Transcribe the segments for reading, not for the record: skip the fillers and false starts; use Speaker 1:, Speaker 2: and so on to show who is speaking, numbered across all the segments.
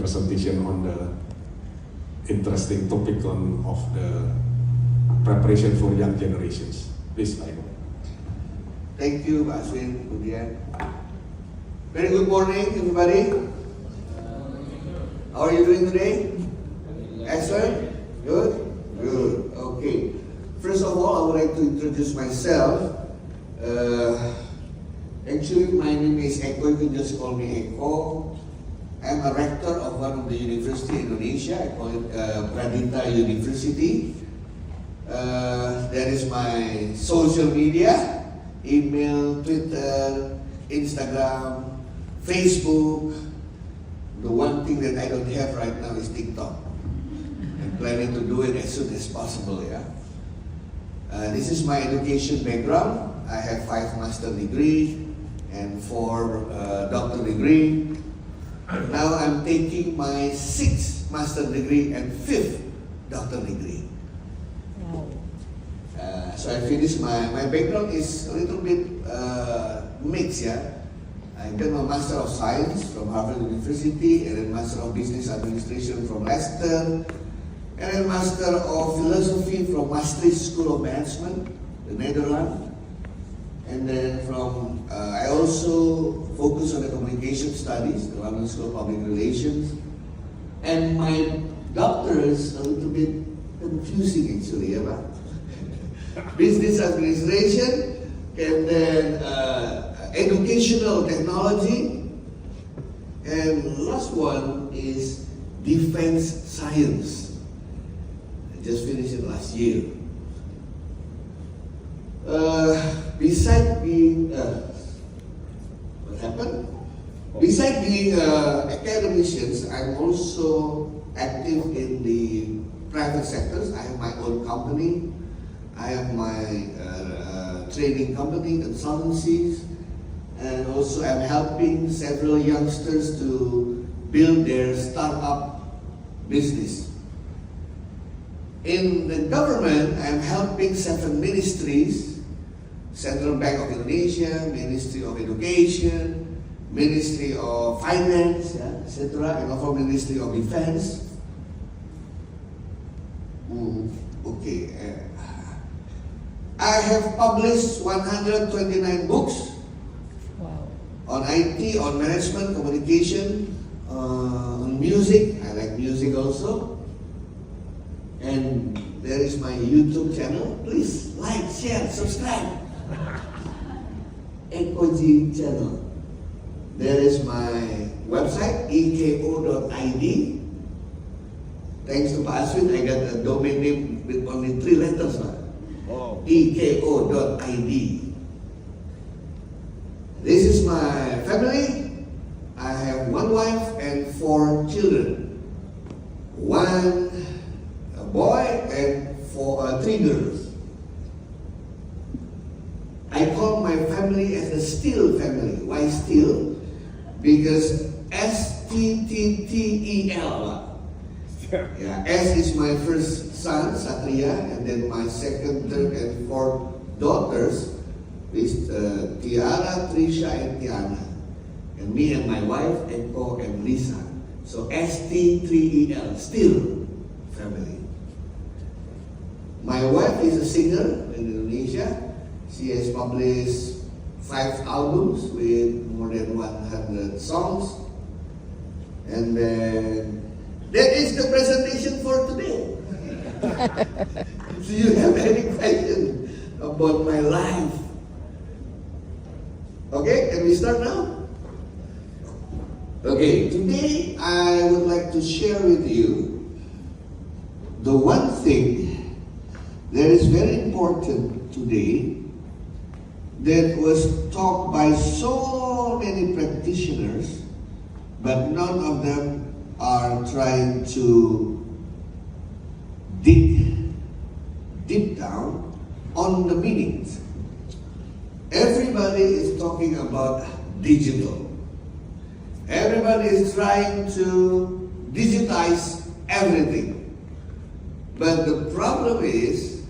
Speaker 1: presentation on the interesting topic of the preparation for young generations. Please, Aiko.
Speaker 2: Thank you, Pak Aswin. Kemudian, very good morning, everybody. How are you doing today? Excellent. Good. Good. Okay. First of all, I would like to introduce myself. Actually, my name is Eko. You can just call me Eko. I'm a rector of one of the university in Indonesia. I call it Pradita University. That is my social media, email, Twitter, Instagram, Facebook. The one thing that I don't have right now is TikTok. I'm planning to do it as soon as possible. Yeah. This is my education background. I have 5 master degree and 4 doctor degree. Now I'm taking my 6th master degree and 5th doctor degree. So I finished my background is a little bit mixed, yeah. I got my Master of Science from Harvard University, and then Master of Business Administration from Leicester, and then Master of Philosophy from Maastricht School of Management, the Netherlands. And then from, I also focus on the communication studies, the London School of Public Relations. And my doctor is a little bit confusing actually, yeah, Business Administration, and then Educational Technology, and last one is Defense Science. I just finished it last year. Besides being, what happened? Besides being academicians, I'm also active in the private sectors. I have my own company. I have my training company, consultancies, and also I'm helping several youngsters to build their startup business. In the government, I'm helping 7 ministries: Central Bank of Indonesia, Ministry of Education, Ministry of Finance, etc., and also Ministry of Defense. Okay. I have published 129 books.
Speaker 3: Wow.
Speaker 2: On IT, on management, communication, on music. I like music also. And there is my YouTube channel. Please like, share, subscribe. Ekoji channel. There is my website, eko.id. Thanks to Pak Aswin, I got a domain name with only 3 letters. eko.id. This is my family. I have 1 wife and 4 children. 1 boy and 3 girls. I call my family as the Steel family. Why Steel? Because S-T-T-T-E-L. Yeah, S is my first son, Satria, and then my 2nd, 3rd, and 4th daughters is Tiara, Trisha, and Tiana. And me and my wife, Eko and Lisa. So S-T-3-E-L, Steel family. My wife is a singer in Indonesia. She has published 5 albums with more than 100 songs. And then that is the presentation for today. Do you have any question about my life? Okay, can we start now? Okay, today I would like to share with you the one thing that is very important today that was taught by so many practitioners, but none of them are trying to dig deep down on the meanings. Everybody is talking about digital. Everybody is trying to digitize everything. But the problem is,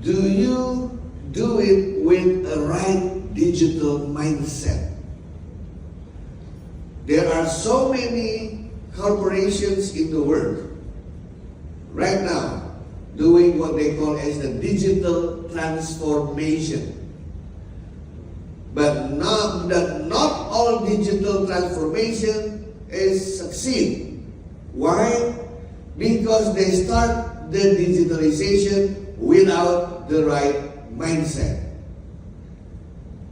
Speaker 2: do you do it with a right digital mindset? There are so many corporations in the world right now doing what they call as the digital transformation. But not all digital transformation is succeed. Why? Because they start the digitalization without the right mindset.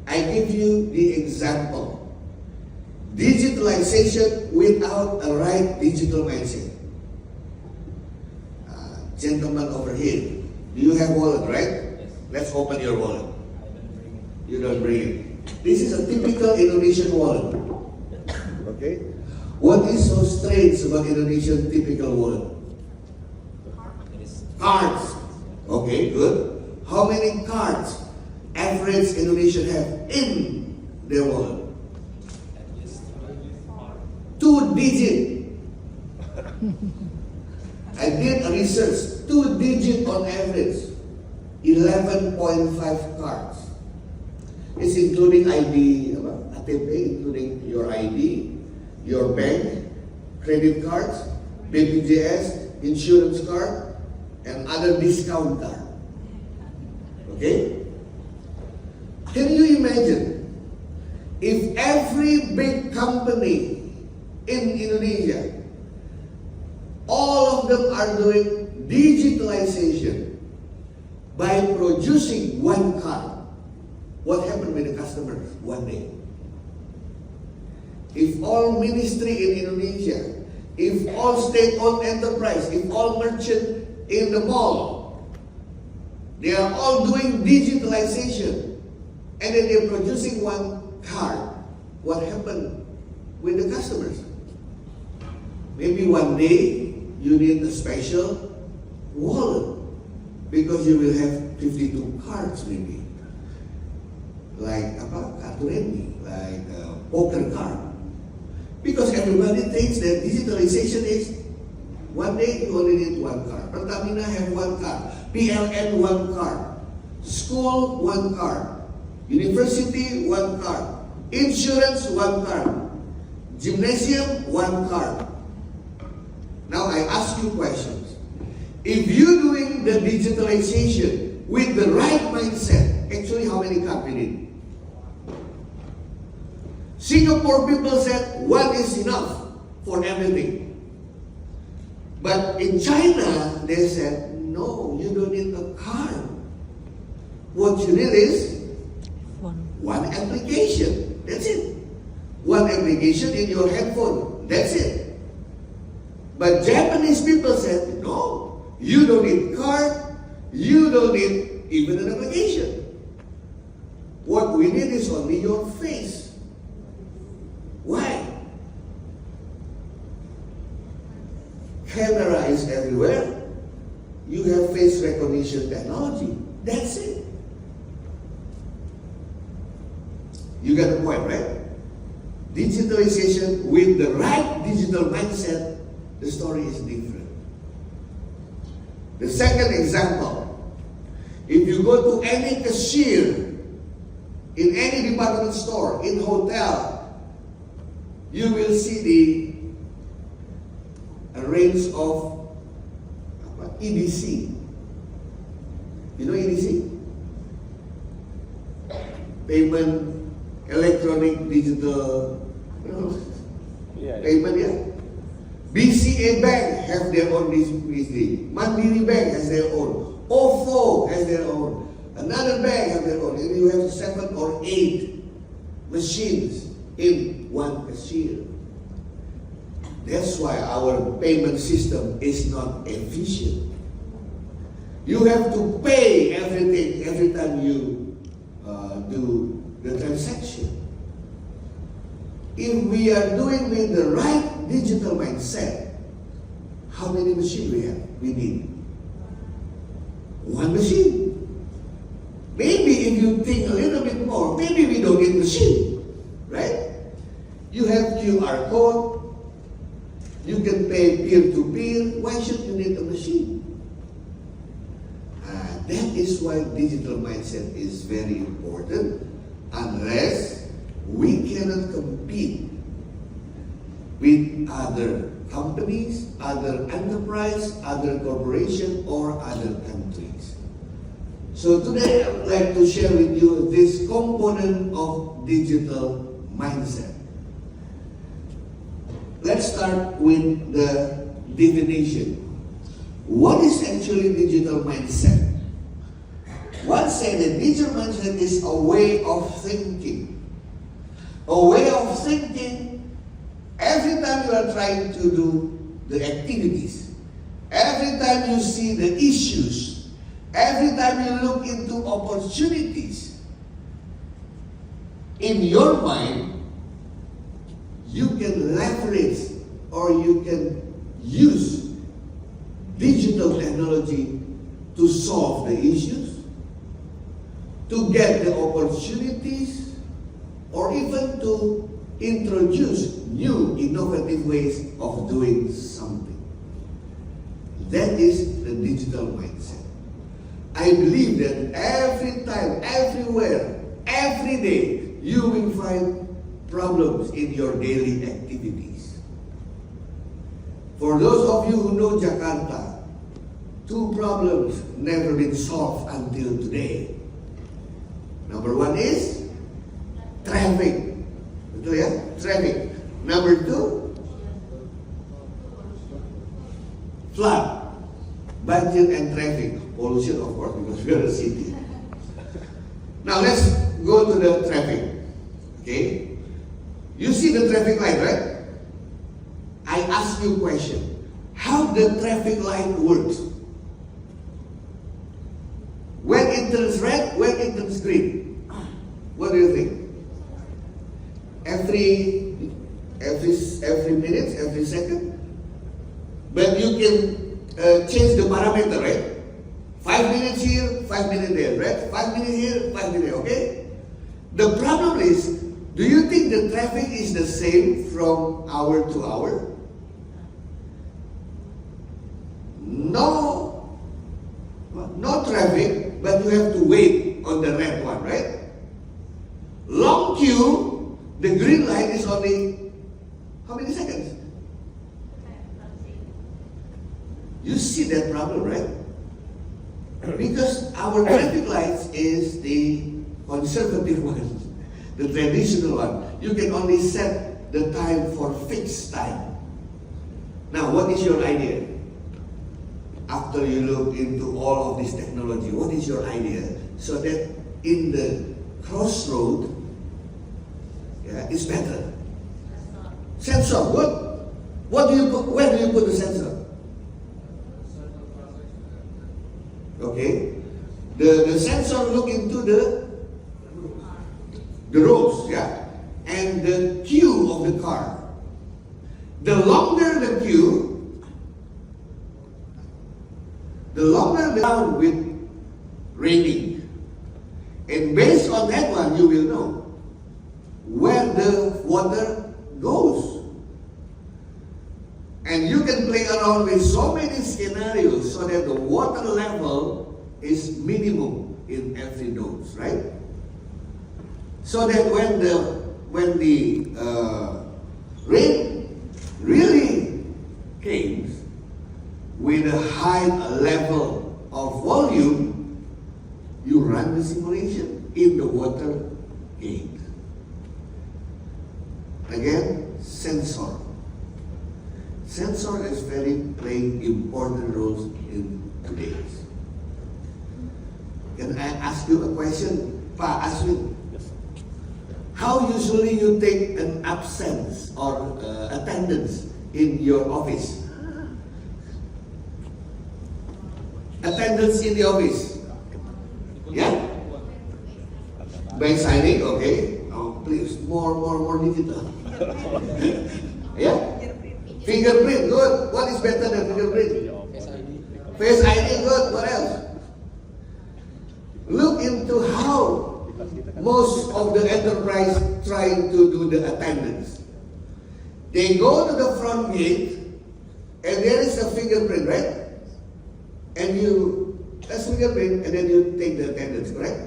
Speaker 2: I give you the example. Digitalization without a right digital mindset. Gentleman over here, do you have wallet, right?
Speaker 3: Yes.
Speaker 2: Let's open your wallet.
Speaker 3: I don't bring it.
Speaker 2: You don't bring it. This is a typical Indonesian wallet. Okay? What is so strange about Indonesian typical wallet?
Speaker 3: It is
Speaker 2: Cards. Okay, good. How many cards average Indonesian have in their wallet?
Speaker 3: at least
Speaker 2: 2 digit. I did a research, 2 digit on average, 11.5 cards. It's including ID, ATP, including your ID, your bank, credit cards, BPJS, insurance card, and other discount card. Okay? Can you imagine if every big company in Indonesia, all of them are doing digitalization by producing one card? What happened with the customer one day? If all ministry in Indonesia, if all state-owned enterprise, if all merchant in the mall, they are all doing digitalization, and then they're producing one card, what happened with the customers? Maybe one day you need a special wallet because you will have 52 cards maybe. Like kartu remi, like a poker card. Because everybody thinks that digitalization is one day you only need one card. Pertamina have one card. PLN one card. School one card. University one card. Insurance one card. Gymnasium one card. Now I ask you questions. If you're doing the digitalization with the right mindset, actually how many cards we need? Singapore people said one is enough for everything. But in China, they said, no, you don't need a card. What you need is one application. That's it. One application in your headphone. That's it. But Japanese people said, no, you don't need card. You don't need even an application. What we need is only your face. Why? Camera is everywhere. You have face recognition technology. That's it. You got the point, right? Digitalization with the right digital mindset, the story is different. The second example, if you go to any cashier, in any department store, in hotel, you will see a range of EDC. You know EDC? Payment, electronic, digital, payment, yeah. BCA Bank have their own BCA. Mandiri Bank has their own. OFO has their own. Another bank has their own. And you have 7 or 8 machines in one cashier. That's why our payment system is not efficient. You have to pay everything every time you do the transaction. If we are doing with the right digital mindset, how many machines we have? We need one machine. Maybe if you think a little bit more, maybe we don't need machine, right? You have QR code. You can pay peer-to-peer. Why should you need a machine? That is why digital mindset is very important. Unless we cannot compete with other companies, other enterprise, other corporation, or other countries. So today I would like to share with you this component of digital mindset. Let's start with the definition. What is actually digital mindset? One said that digital mindset is a way of thinking. A way of thinking every time you are trying to do the activities, every time you see the issues, every time you look into opportunities, in your mind, you can leverage or you can use digital technology to solve the issues, to get the opportunities, or even to introduce new innovative ways of doing something. That is the digital mindset. I believe that every time, everywhere, every day, you will find problems in your daily activities. For those of you who know Jakarta, 2 problems never been solved until today. Number 1 is traffic. Betul ya? Traffic. Number 2, flood, banjir and traffic. Pollution, of course, because we are a city. Now let's go to the traffic. Okay? You see the traffic light, right? I ask you a question. How the traffic light works? When it turns red, when it turns green? What do you think? Every minute, every second? But you can change the parameter, right? 5 minutes here, 5 minutes there, right? 5 minutes here, 5 minutes, okay? The problem is, do you think the traffic is the same from hour to hour? No traffic, but you have to wait on the red one, right? Long queue, the green light is only, how many seconds? You see that problem, right? Because our traffic lights is the conservative one, the traditional one. You can only set the time for fixed time. Now, what is your idea? After you look into all of this technology, what is your idea? So that in the crossroad, it's better. Sensor, good. What do you put? Where do you put the sensor? Okay, the sensor look into the roads, yeah, and the queue of the car. The longer the queue, the longer the ground with raining, and based on that one, you will know where the water goes. And you can play around with so many scenarios so that the water level is minimum in every node, right? So that when the rain really came with a high level of volume, you run the simulation in the water gate. Again, sensor. Sensor is playing important roles in today's. Can I ask you a question, Pa Aswin? How usually you take an absence or attendance in your office? Attendance in the office? Yeah? By signing, okay. Oh, please, more digital. Yeah? Fingerprint, good. What is better than fingerprint? Face ID, good. What else? Look into how most of the enterprise trying to do the attendance. They go to the front gate and there is a fingerprint, right? And that's fingerprint, and then you take the attendance, correct?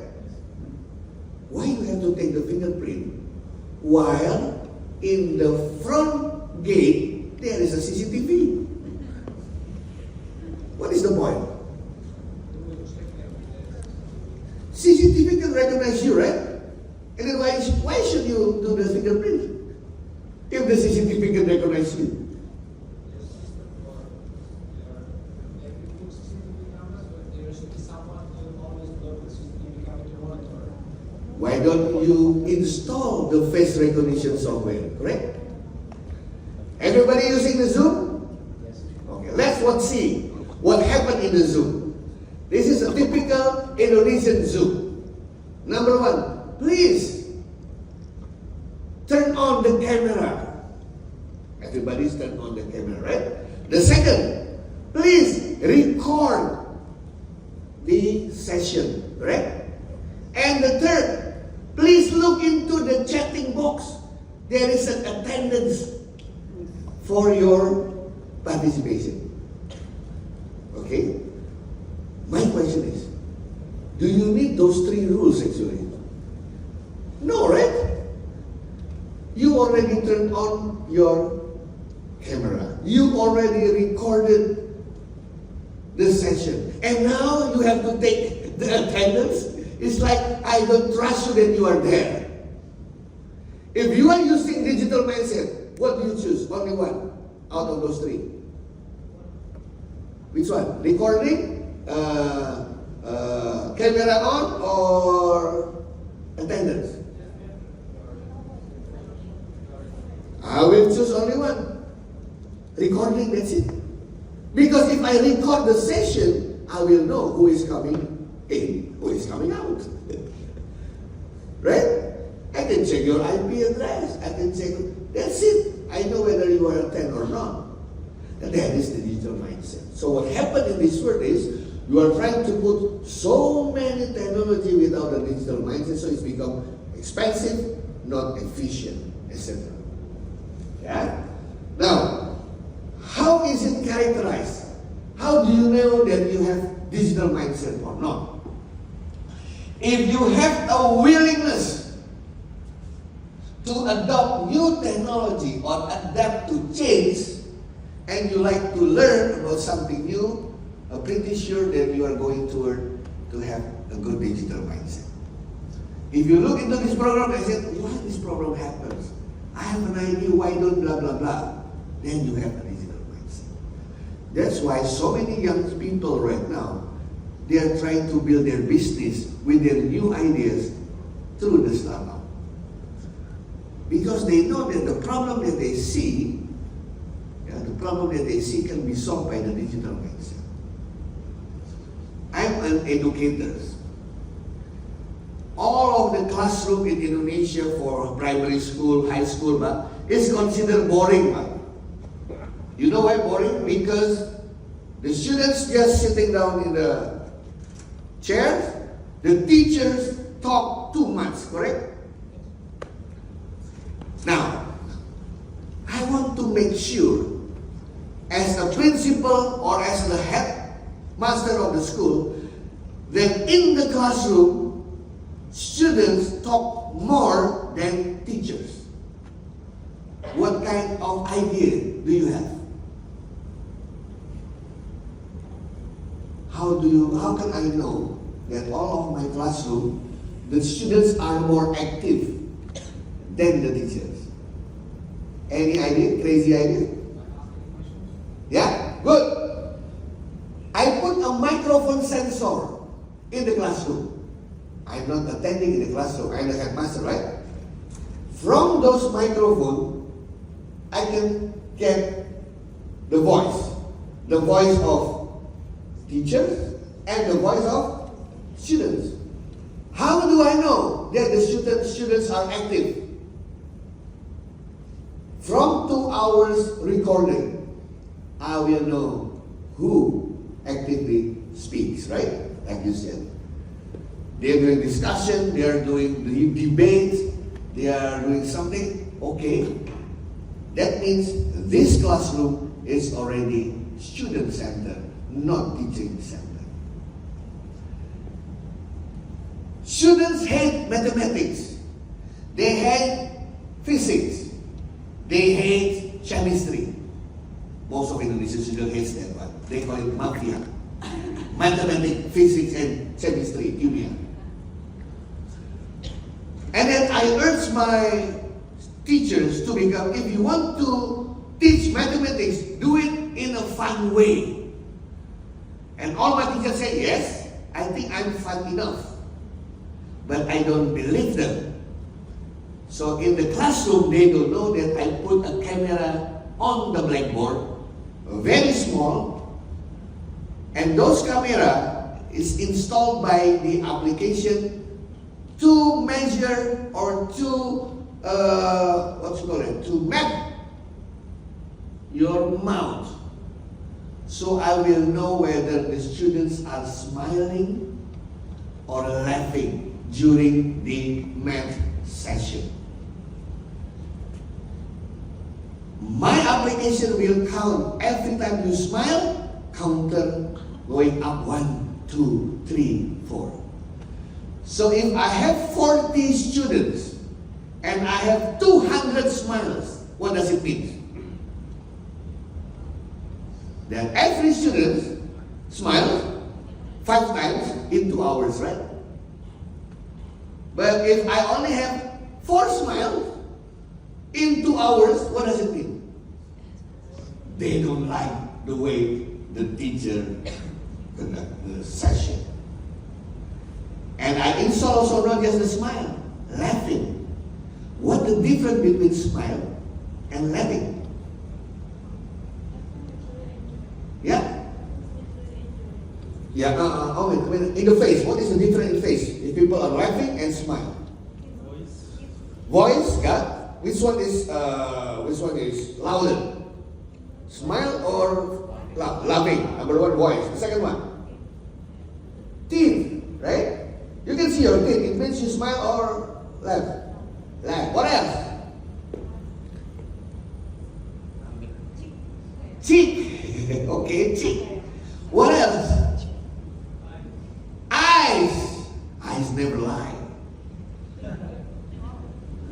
Speaker 2: Why you have to take the fingerprint? While in the front gate, there is a CCTV. What is the point? CCTV can recognize you, right? And then why should you do the fingerprint? If the CCTV can recognize you. Why don't you install the face recognition software, correct? Everybody using the Zoom?
Speaker 3: Yes.
Speaker 2: Okay, let's see what happened in the Zoom. This is a typical Indonesian Zoom. Number one, please turn on the camera. Everybody's turned on the camera, right? The second, please record the session, correct? And the third, please look into the chatting box. There is an attendance for your participation. Okay? My question is, do you need those three rules actually? No, right? You already turned on your camera. You already recorded the session. And now you have to take the attendance. It's like, I don't trust you that you are there. If you are using digital mindset, what do you choose? Only one out of those three. Which one? Recording, camera on, or attendance? I will choose only one. Recording, that's it. Because if I record the session, I will know who is coming in, who is coming out. Right? I can check your IP address. I can check, that's it. I know whether you are attend or not. And that is the digital mindset. So what happened in this world is, you are trying to put so many technology without a digital mindset, so it's become expensive, not efficient, etc. Yeah? Now, how is it characterized? How do you know that you have digital mindset or not? If you have a willingness to adopt new technology or adapt to change, and you like to learn about something new, I'm pretty sure that you are going to have a good digital mindset. If you look into this program and say, why this program happens? I have an idea, why don't blah, blah, blah. Then you have a digital mindset. That's why so many young people right now, they are trying to build their business with their new ideas through the startup. Because they know that the problem that they see, can be solved by the digital mindset. I'm an educator. All of the classroom in Indonesia for primary school, high school, is considered boring. You know why boring? Because the students just sitting down in the chairs, the teachers talk too much, correct? Now, I want to make sure, as a principal or as the head master of the school, that in the classroom, students talk more than teachers. What kind of idea do you have? How can I know that all of my classroom, the students are more active than the teachers? Any idea? Crazy idea? Yeah? Good. I put a microphone sensor in the classroom. I'm not attending in the classroom. I'm the headmaster, right? From those microphones, I can get the voice of teachers and the voice of students. How do I know that the students are active? From 2 hours recording, I will know who actively speaks, right? Like you said. They're doing discussion, they are doing the debate, they are doing something. Okay. That means this classroom is already student-centered, not teaching-centered. Students hate mathematics. They hate physics. They hate chemistry. Most of Indonesian students hate that one. They call it mafia. Mathematics, physics, and chemistry, kimia. And then I urge my teachers to become, if you want to teach mathematics, do it in a fun way. And all my teachers say, yes, I think I'm fun enough. But I don't believe them. So in the classroom, they don't know that I put a camera on the blackboard, very small, and those camera is installed by the application to measure or to to map your mouth. So I will know whether the students are smiling or laughing during the math session. My application will count every time you smile, counter going up 1, 2, 3, 4. So if I have 40 students and I have 200 smiles, what does it mean? That every student smiles 5 times in 2 hours, right? But if I only have 4 smiles in 2 hours, what does it mean? They don't like the way the teacher conduct the session. And I install also not just the smile, laughing. What the difference between smile and laughing? Yeah? Yeah, in the face, what is the difference in face? If people are laughing and smile. Voice, yeah? Which one is louder? Smile or laughing? Number 1, voice. The second one, teeth, right? You can see your teeth. It means you smile or laugh. Laugh. What else? Cheek. Okay, cheek. What else? Eyes. Eyes never lie.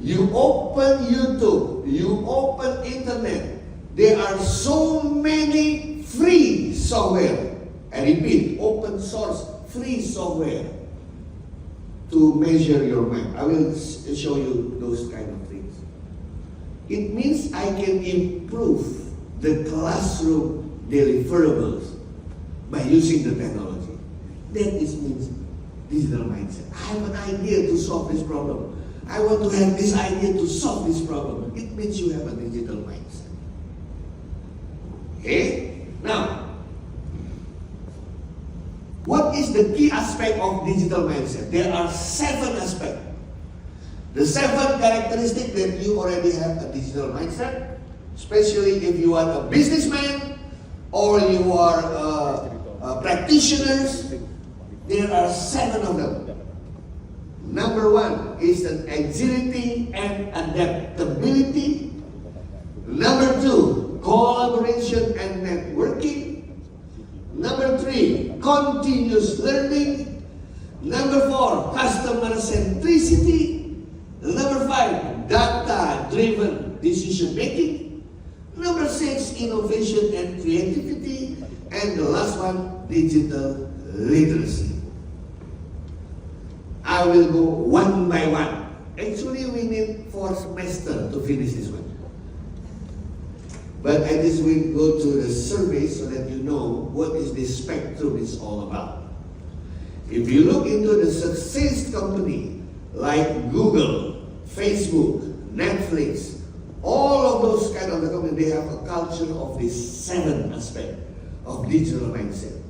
Speaker 2: You open YouTube, you open internet. There are so many free software. I repeat, open source free software to measure your mind. I will show you those kind of things. It means I can improve the classroom deliverables by using the technology. That means digital mindset. I have an idea to solve this problem. I want to have this idea to solve this problem. It means you have a digital mindset. Okay? Now, what is the key aspect of digital mindset? There are 7 aspects. The 7 characteristics that you already have a digital mindset, especially if you are a businessman or you are practitioners, there are 7 of them. Number 1 is an agility and adaptability. Number 2, collaboration and networking. Number 3, continuous learning. Number 4, customer centricity. Number 5, data-driven decision making. Number 6, innovation and creativity. And the last one, digital literacy. I will go one by one. Actually, we need 4 semesters to finish this one. But I just will go to the survey so that you know what is this spectrum is all about. If you look into the success company like Google, Facebook, Netflix, all of those kind of the company, they have a culture of this 7 aspect of digital mindset.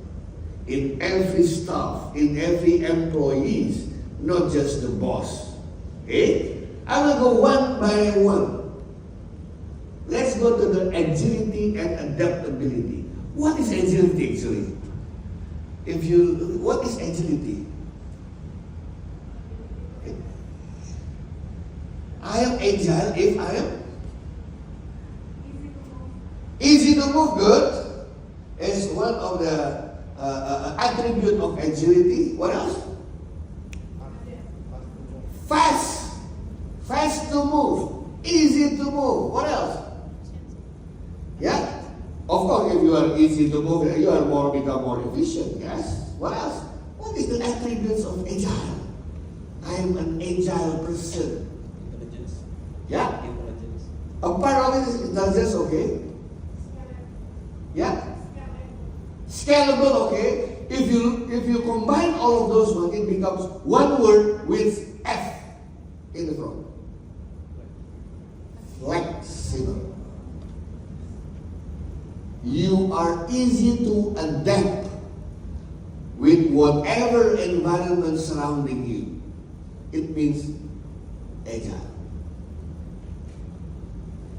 Speaker 2: In every staff, in every employees, not just the boss. Okay? I will go one by one. Let's go to the agility and adaptability. What is agility actually? What is agility? I am agile if I am easy to move. Good is one of the attribute of agility. What else? Fast to move, easy to move. What else? Yeah, of if you are easy to move, you are become more efficient. Yes. What else? What is the attributes of agile? I am an agile person.
Speaker 3: Intelligence.
Speaker 2: Yeah.
Speaker 3: Intelligence.
Speaker 2: A part of it is intelligence, okay? Yeah. Scalable, okay? If you combine all of those one, it becomes one word with F in the front. Flexible. You are easy to adapt with whatever environment surrounding you. It means agile.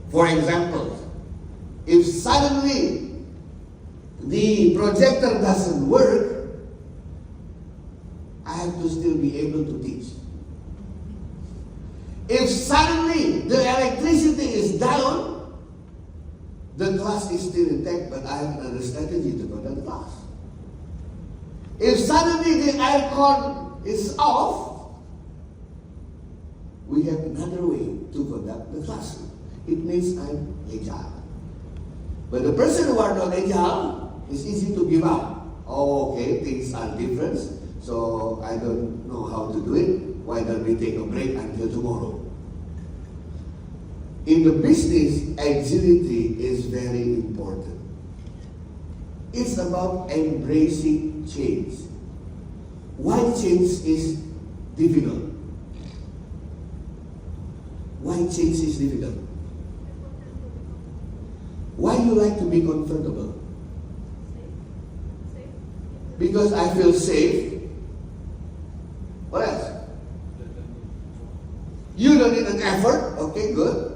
Speaker 2: For example, if suddenly the projector doesn't work, I have to still be able to teach. If suddenly the electricity is down, the class is still intact, but I have another strategy to conduct the class. If suddenly the aircon is off, we have another way to conduct the classroom. It means I'm agile. But the person who are not agile, it's easy to give up. Oh, okay, things are different, so I don't know how to do it. Why don't we take a break until tomorrow? In the business, agility is very important. It's about embracing change. Why change is difficult? Why change is difficult? Why you like to be comfortable? Because I feel safe. What else? You don't need an effort. Okay, good.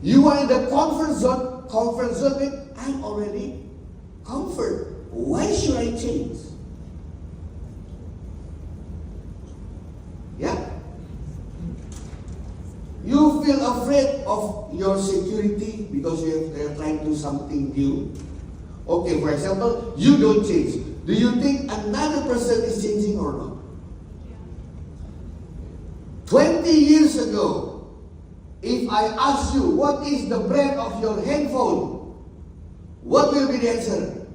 Speaker 2: You are in the comfort zone. Comfort zone means I'm already comfort. Why should I change? Yeah. You feel afraid of your security because you are trying to do something new. Okay, for example, you don't change. Do you think another person is changing or not? 20 years ago, if I ask you what is the brand of your handphone, what will be the answer?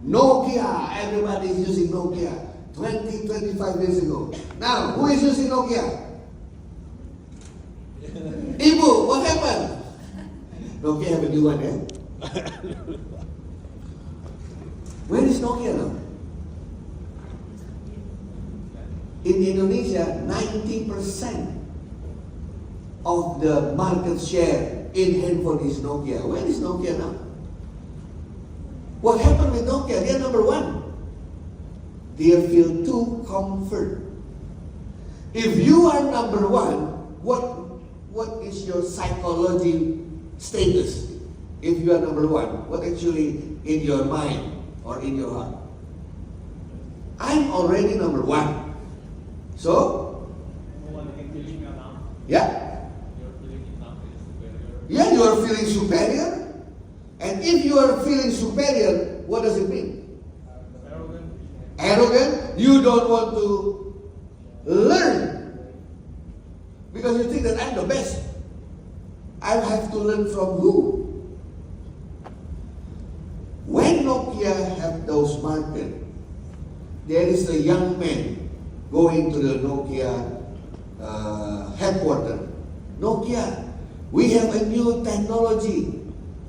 Speaker 2: Nokia. Everybody is using Nokia. 20, 25 years ago. Now, who is using Nokia? Ibu, what happened? Nokia have a new one, eh? Where is Nokia now? In Indonesia, 90% of the market share in handphone is Nokia. Where is Nokia now? What happened with Nokia? They are number one. They feel too comfort. If you are number one, what is your psychology status? If you are number one, what actually in your mind or in your heart? I'm already number one. So, yeah. Yeah, you are feeling superior. And if you are feeling superior, what does it mean? Arrogant. You don't want to learn. Because you think that I'm the best. I have to learn from who? When Nokia have those markets, there is a young man going to the Nokia headquarters. Nokia, we have a new technology,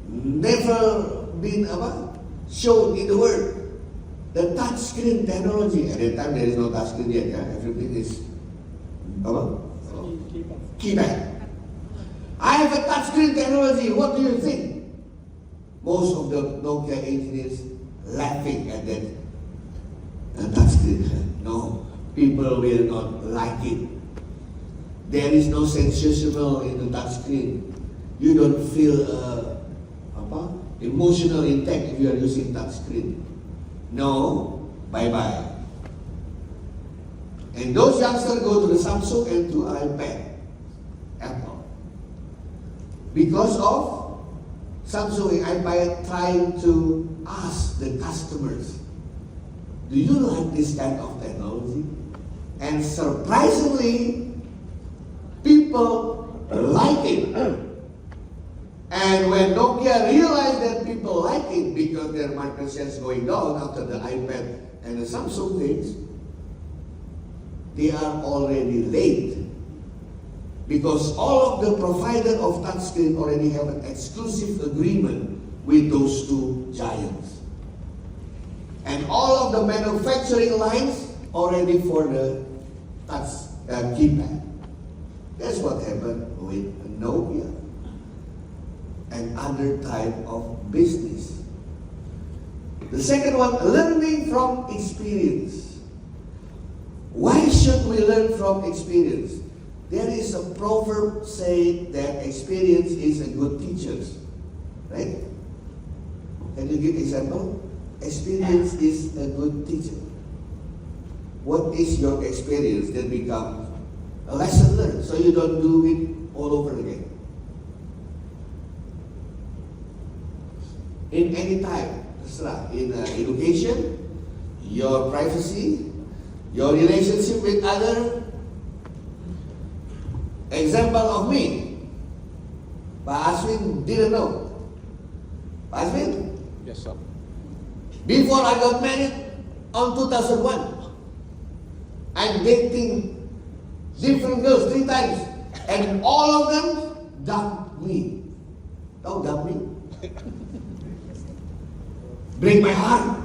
Speaker 2: never been shown in the world. The touchscreen technology. At that time, there is no touchscreen yet. Yeah? Everything is keypad. I have a touchscreen technology. What do you think? Most of the Nokia engineers laughing at that touchscreen. No, people will not like it. There is no sensational in the touchscreen. You don't feel emotional intact if you are using touchscreen. No, bye-bye. And those youngsters go to the Samsung and to iPad, Apple. Because of Samsung and iPad trying to ask the customers, do you like this kind of technology? And surprisingly, people like it. And when Nokia realized that people like it because their market share is going down after the iPad and the Samsung things, they are already late. Because all of the provider of touchscreen already have an exclusive agreement with those two giants. And all of the manufacturing lines already for the touch keypad. That's what happened with Nokia and other type of business. The second one, learning from experience. Why should we learn from experience? There is a proverb saying that experience is a good teacher, right? Can you give example? Experience is a good teacher. What is your experience that becomes a lesson learned so you don't do it all over again? In any time, in education, your privacy, your relationship with other. Example of me, Pak Aswin didn't know. Pak Aswin?
Speaker 1: Yes, sir.
Speaker 2: Before I got married on 2001, I'm dating different girls 3 times, and all of them dumped me. Tahu dump me? Break my heart.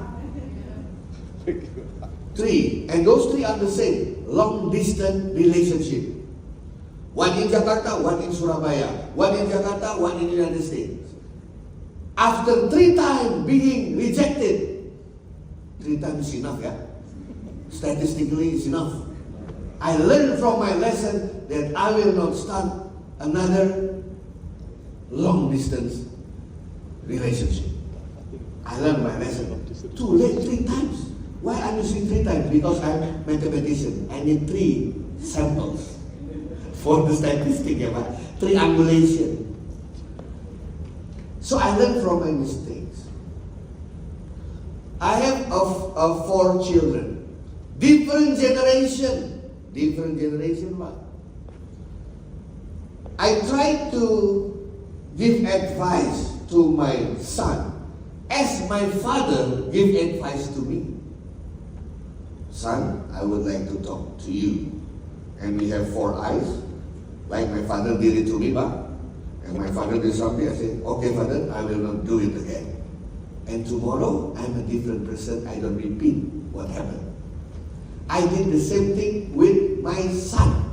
Speaker 2: 3, and those 3 are the same, long distance relationship. One in Jakarta, one in Surabaya, one in Jakarta, one in the United States. After 3 times being rejected, 3 times is enough, yeah? Statistically, it's enough. I learned from my lesson that I will not start another long distance relationship. I learned my lesson. Too late 3 times. Why I'm using 3 times? Because I'm a mathematician. I need 3 samples for the statistic, ya Pak. Triangulation. So I learned from my mistakes. I have 4 children. Different generation. Different generation, Pak. I try to give advice to my son as my father gave advice to me. Son, I would like to talk to you. And we have 4 eyes, like my father did it to me, Pak. And my father did something, I said, okay, Father, I will not do it again. And tomorrow, I'm a different person, I don't repeat what happened. I did the same thing with my son.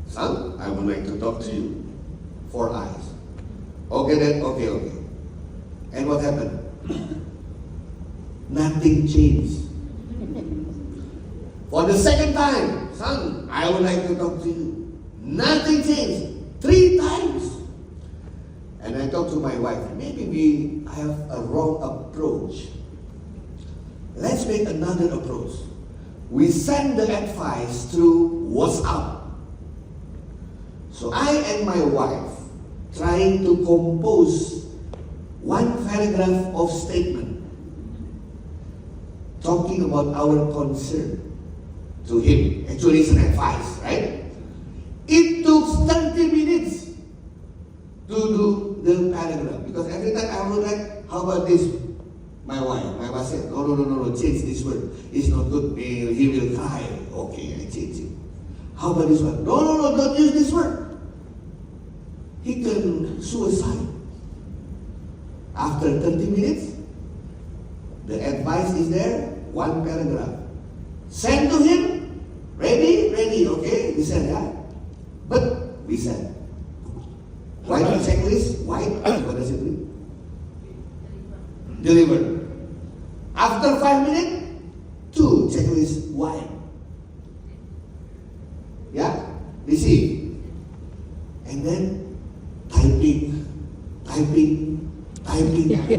Speaker 2: Son, I would like to talk to you. 4 eyes. Okay then, okay. And what happened? Nothing changed. For the second time, son, I would like to talk to you. Nothing changed. 3 times. And I talked to my wife, maybe we have a wrong approach. Let's make another approach. We send the advice through WhatsApp. So I and my wife trying to compose 1 paragraph of statement talking about our concern to him. Actually, it's an advice, right? It took 30 minutes to do the paragraph. Because every time I would like, how about this? My wife said, no, change this word. It's not good. He will cry. Okay, I change it. How about this one? No, don't use this word. He can suicide. After 30 minutes, the advice is there, 1 paragraph. Send to him, ready, okay? We said, yeah. But we said, white checklist, white, what does it mean? Deliver. After 5 minutes, 2 checklist, white. Yeah? Receive. And then typing. Oh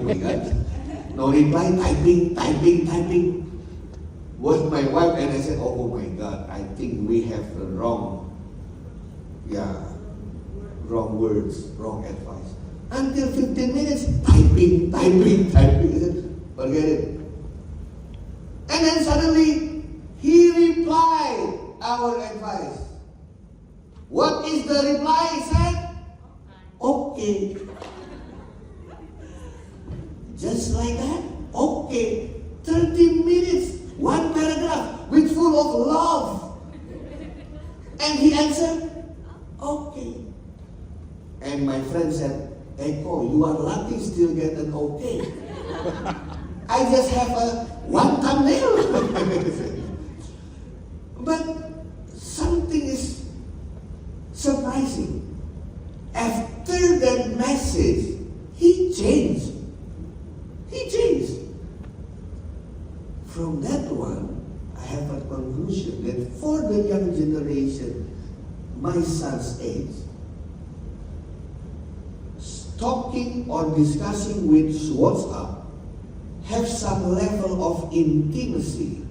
Speaker 2: my God. No reply, typing. Was my wife, and I said, oh my God, I think we have the wrong words, wrong advice. Until 15 minutes, typing. I said, forget it. And then suddenly, he replied our advice. What is the reply? He said, okay. Just like that? Okay. 30 minutes, one paragraph, with full of love. And he answered, okay. And my friend said, Eko, you are lucky still get an okay. I just have one thumbnail. But something is surprising. After that message, he changed. He changed. From that one, I have a conclusion that for the young generation, my son's age, talking or discussing with WhatsApp have some level of intimacy.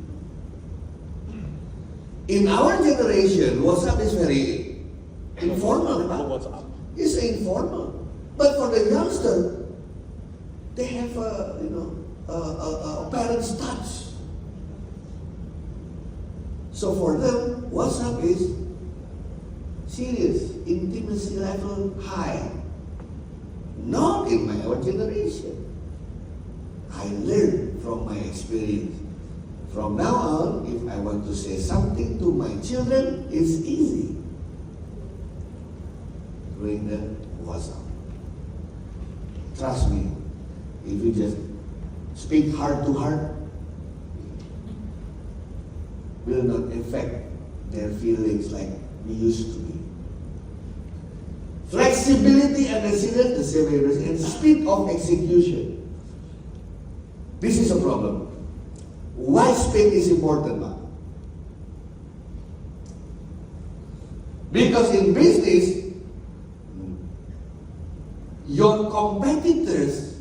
Speaker 2: In our generation, WhatsApp is very informal.
Speaker 4: WhatsApp.
Speaker 2: It's informal. But for the youngster, they have a parent's touch. So for them, WhatsApp is serious, intimacy level high. Not in my own generation. I learned from my experience. From now on, if I want to say something to my children, it's easy. Bring the WhatsApp. Trust me, if you just speak heart to heart, will not affect their feelings like we used to be. Flexibility and resilience, the same way, and speed of execution. This is a problem. Why speed is important now? Because in business, your competitors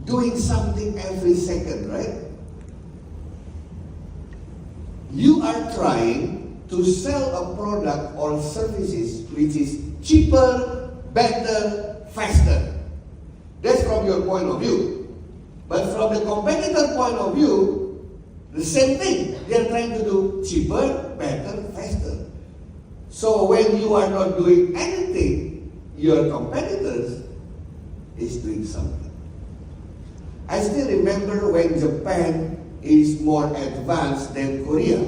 Speaker 2: doing something every second, right? You are trying to sell a product or services which is cheaper, better, faster. That's from your point of view. But from the competitor point of view, the same thing. They're trying to do cheaper, better, faster. So when you are not doing anything, your competitors is doing something. I still remember when Japan is more advanced than Korea.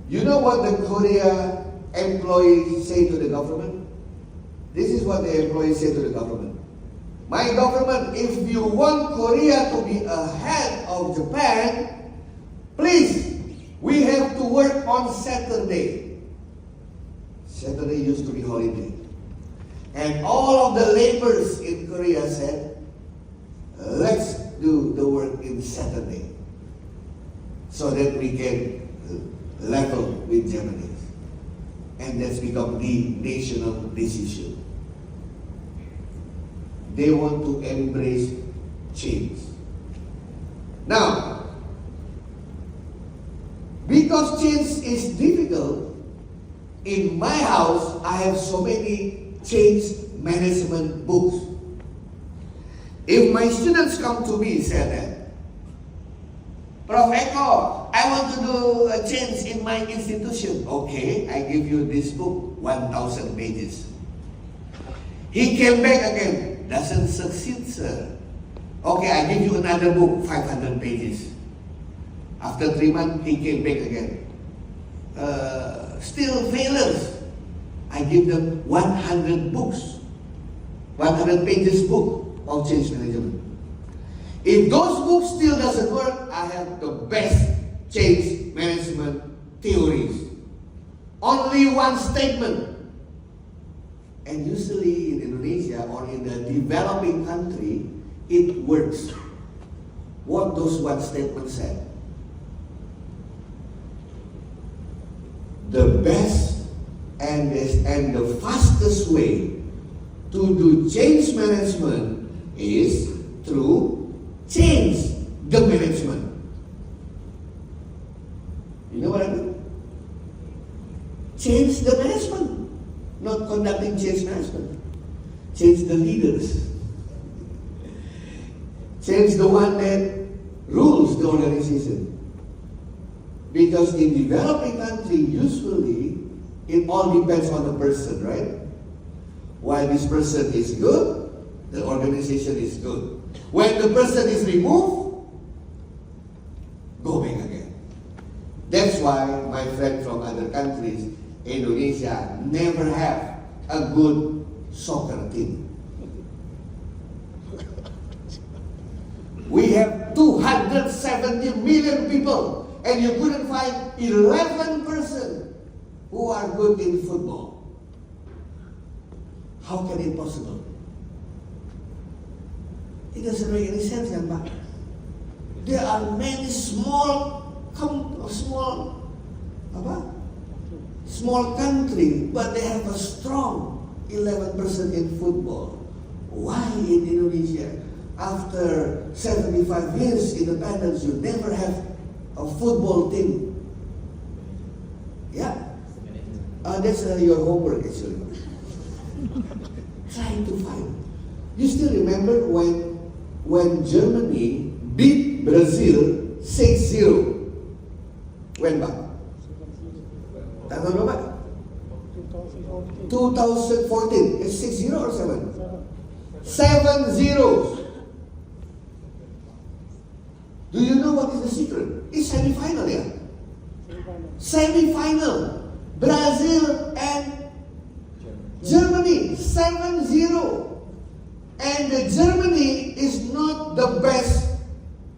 Speaker 2: You know what the Korea employees say to the government? This is what the employees say to the government. My government, if you want Korea to be ahead of Japan, please, we have to work on Saturday. Saturday used to be holiday. And all of the laborers in Korea said, let's do the work in Saturday so that we can level with Japanese. And that's become the national decision. They want to embrace change. Now, because change is difficult, in my house, I have so many change management books. If my students come to me and say that, Prof. Eko, I want to do a change in my institution. Okay, I give you this book, 1,000 pages. He came back again, doesn't succeed, sir. Okay, I give you another book, 500 pages. After 3 months, he came back again. Still failures. I give them 100 books, 100 pages book of change management. If those books still doesn't work, I have the best change management theories. Only one statement. And usually in Indonesia or in the developing country, it works. What those one statement said. The best and the fastest way to do change management is through change the management. You know what I mean? Change the management, not conducting change management. Change the leaders. Change the one that rules the organization. Because in developing country, usually, it all depends on the person, right? While this person is good, the organization is good. When the person is removed, go back again. That's why my friend from other countries, Indonesia, never have a good soccer team. We have 270 million people, and you couldn't find 11 persons who are good in football. How can it possible? It doesn't make any sense, kan, Pak? There are many small country, but they have a strong 11% in football. Why in Indonesia, after 75 years independence, you never have a football team? Yeah, that's your homework actually. Trying to find. You still remember when Germany beat Brazil 6-0? When, Pak? Tanggal berapa? 2014. It's 6-0 or 7? 7-0. Do you know what is the secret? It's semi-final, yeah? Semi-final. Brazil and Germany. 7-0. And the Germany is not the best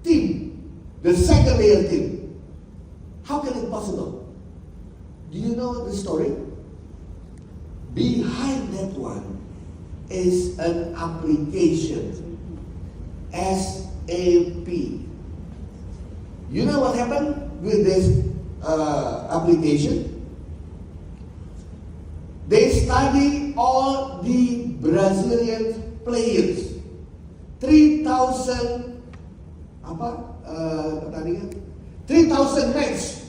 Speaker 2: team. The second layer team. How can it possible? Do you know the story? Behind that one is an application, SAP. You know what happened with this application? They study all the Brazilian players. 3,000 pertandingan? 3,000 match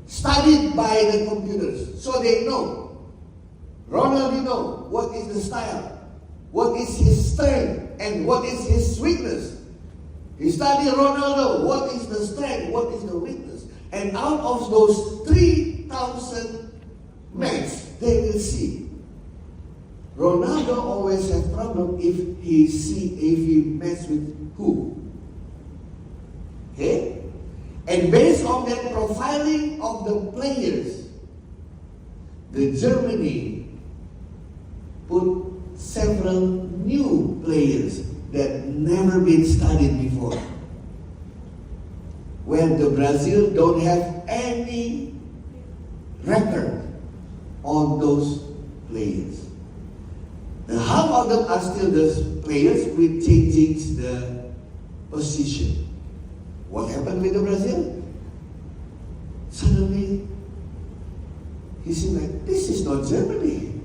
Speaker 2: studied by the computers. So they know. Ronaldinho, what is the style? What is his strength? And what is his weakness? He studied Ronaldo. What is the strength? What is the weakness? And out of those 3,000 match, they will see. Ronaldo always have problem if he match with who. Okay? And based on that profiling of the players, the Germany put several new players that never been studied before. When the Brazil don't have any record on those players. The half of them are still the players with changing the position. What happened with the Brazil? Suddenly, he seemed like, this is not Germany.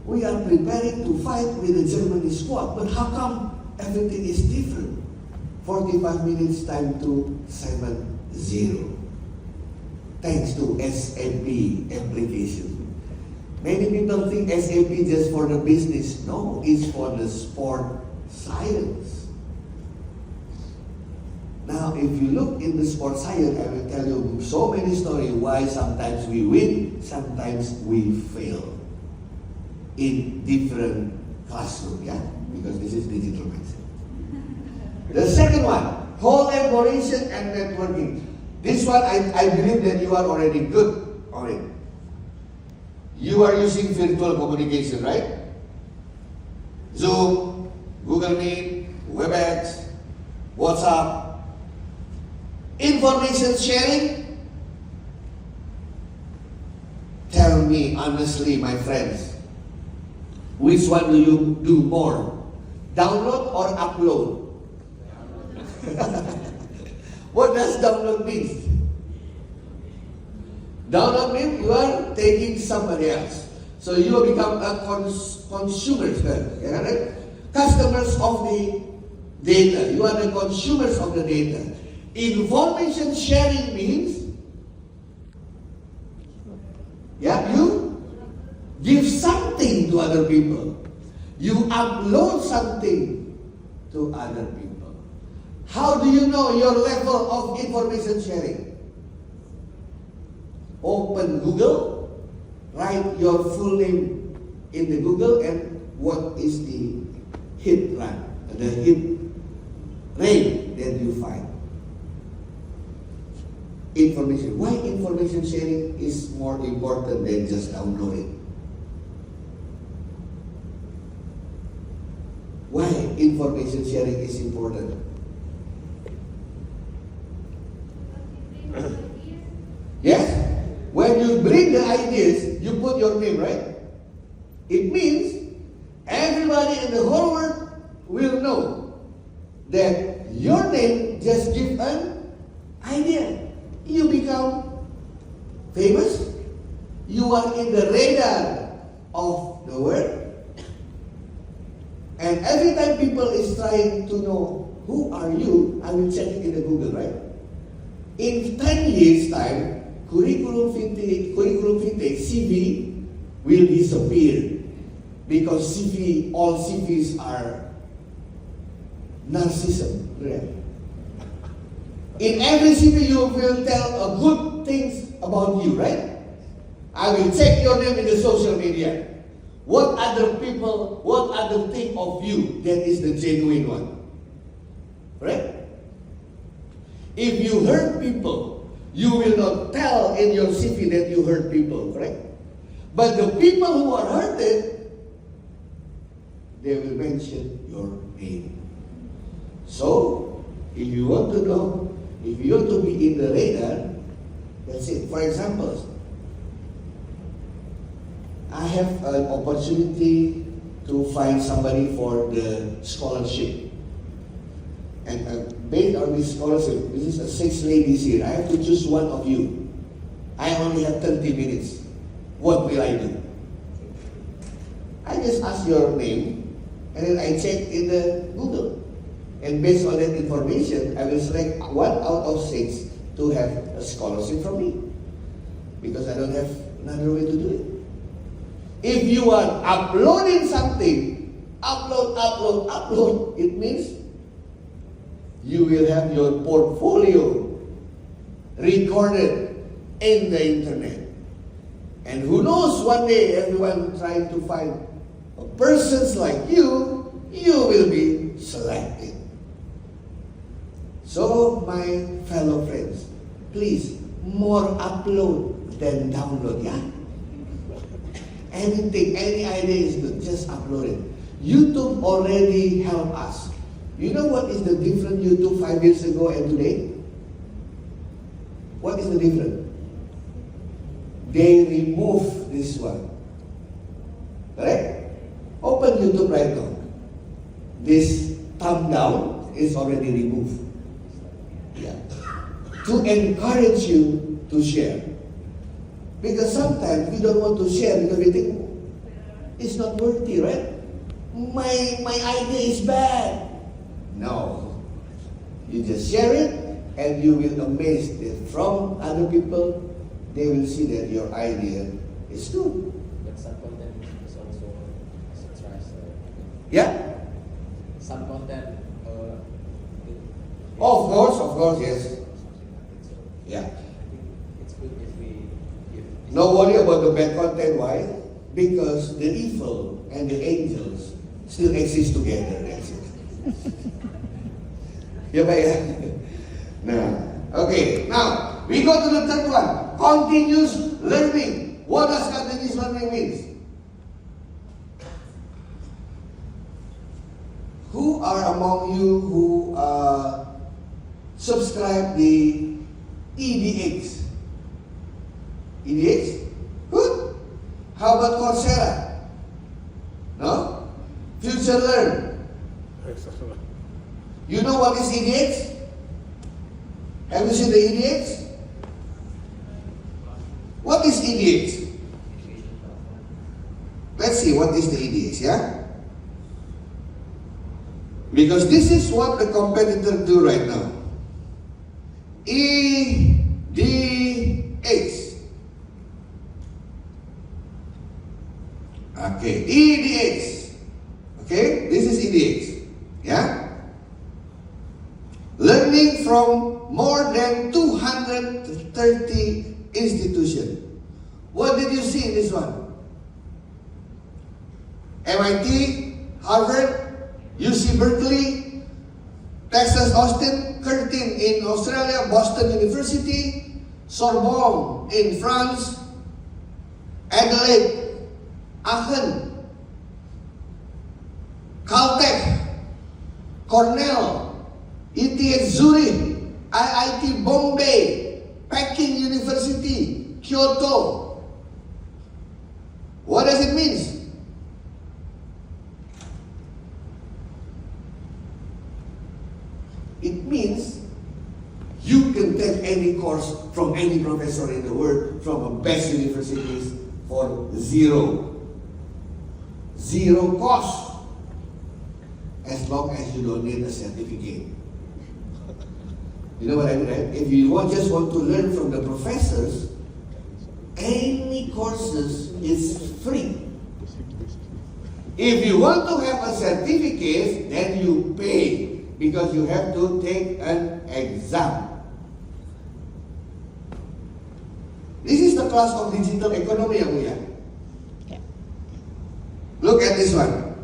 Speaker 2: We are preparing to fight with the Germany squad, but how come everything is different? 45 minutes time to 7-0. Thanks to SAP application. Many people think SAP just for the business. No, it's for the sport science. Now, if you look in the sport science, I will tell you so many stories why sometimes we win, sometimes we fail in different classrooms, yeah? Because this is digital medicine. The second one, collaboration and networking. This one, I believe that you are already good on it. You are using virtual communication, right? Zoom, Google Meet, WebEx, WhatsApp. Information sharing. Tell me honestly, my friends, which one do you do more? Download or upload? What does download mean? Download means you are taking somebody else. So you will become a consumer, right? Customers of the data. You are the consumers of the data. Information sharing means, you give something to other people. You upload something to other people. How do you know your level of information sharing? Open Google, write your full name in the Google and what is the hit rate that you find. Information. Why information sharing is more important than just downloading? Why information sharing is important? Yes? When you bring the ideas, you put your name, right? It means everybody in the whole world will know that your name just give an idea. You become famous. You are in the radar of the world. And every time people is trying to know who are you, I will check it in the Google, right? In 10 years time, curriculum vitae, CV will disappear because all CVs are narcissism. Right? In every CV you will tell a good things about you, right? I will check your name in the social media. What other think of you that is the genuine one? Right? If you hurt people, you will not tell in your CV that you hurt people, correct? But the people who are hurted, they will mention your name. So, if you want to know, if you want to be in the radar, that's it. For example, I have an opportunity to find somebody for the scholarship. And based on this scholarship, this is a 6 ladies here. I have to choose one of you. I only have 30 minutes. What will I do? I just ask your name, and then I check in the Google. And based on that information, I will select 1 out of 6 to have a scholarship from me. Because I don't have another way to do it. If you are uploading something, upload, it means you will have your portfolio recorded in the internet. And who knows, one day everyone trying to find persons like you will be selected. So, my fellow friends, please, more upload than download, yeah? Anything, any idea is good, just upload it. YouTube already helped us. You know what is the difference YouTube 5 years ago and today? What is the difference? They remove this one. Correct? Open YouTube right now. This thumb down is already removed. Yeah. To encourage you to share. Because sometimes we don't want to share because we think it's not worthy, right? My idea is bad. No. You just share it and you will amaze that from other people, they will see that your idea is good.
Speaker 3: But some content is also stress.
Speaker 2: Yeah?
Speaker 3: Some content.
Speaker 2: Of course, yes. Yeah.
Speaker 3: I think it's good if we give.
Speaker 2: No worry about the bad content. Why? Because the evil and the angels still exist together. That's it. Ya, Pak ya? Nah, okay. Now, we go to the third one. Continuous learning. What does continuous learning mean? Who are among you who subscribe the EDX? EDX? Good. How about Coursera? No? Future Learn? You know what is EDX? Have you seen the EDX? What is EDX? Let's see what is the EDX, yeah? Because this is what the competitors do right now. EDX. Okay, EDX. Okay, this is EDX. Yeah? Learning from more than 230 institutions. What did you see in this one? MIT, Harvard, UC Berkeley, Texas Austin, Curtin in Australia, Boston University, Sorbonne in France, Adelaide, Aachen, Caltech, Cornell, ETH Zurich, IIT Bombay, Peking University, Kyoto. What does it mean? It means you can take any course from any professor in the world from the best universities for zero cost, as long as you don't need a certificate. You know what I mean, right? If you just want to learn from the professors, any courses is free. If you want to have a certificate, then you pay because you have to take an exam. This is the class of digital economy yang we have. Look at this one.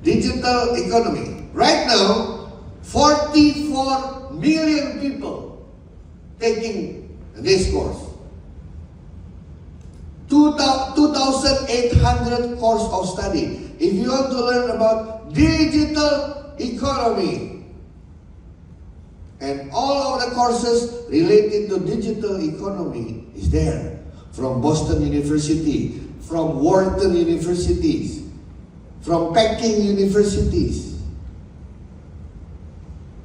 Speaker 2: Digital economy. Right now, 44 million people taking this course. 2,800 course of study. If you want to learn about digital economy, and all of the courses related to digital economy is there. From Boston University, from Wharton Universities, from Peking Universities,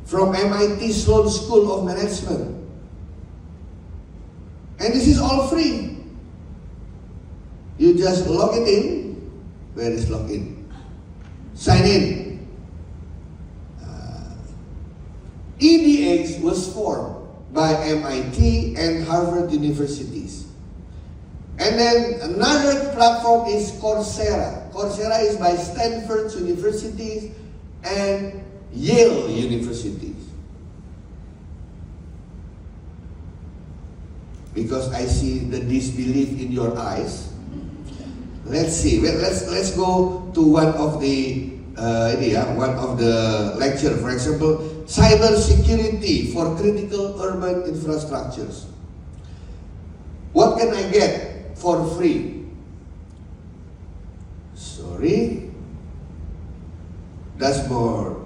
Speaker 2: from MIT Sloan School of Management. And this is all free. You just log it in. Where is login? Sign in. EDX was formed by MIT and Harvard universities. And then another platform is Coursera. Coursera is by Stanford University and Yale University. Because I see the disbelief in your eyes. Let's see. Let's go to one of the lecture. For example, cyber security for critical urban infrastructures. What can I get for free? Sorry. Dashboard.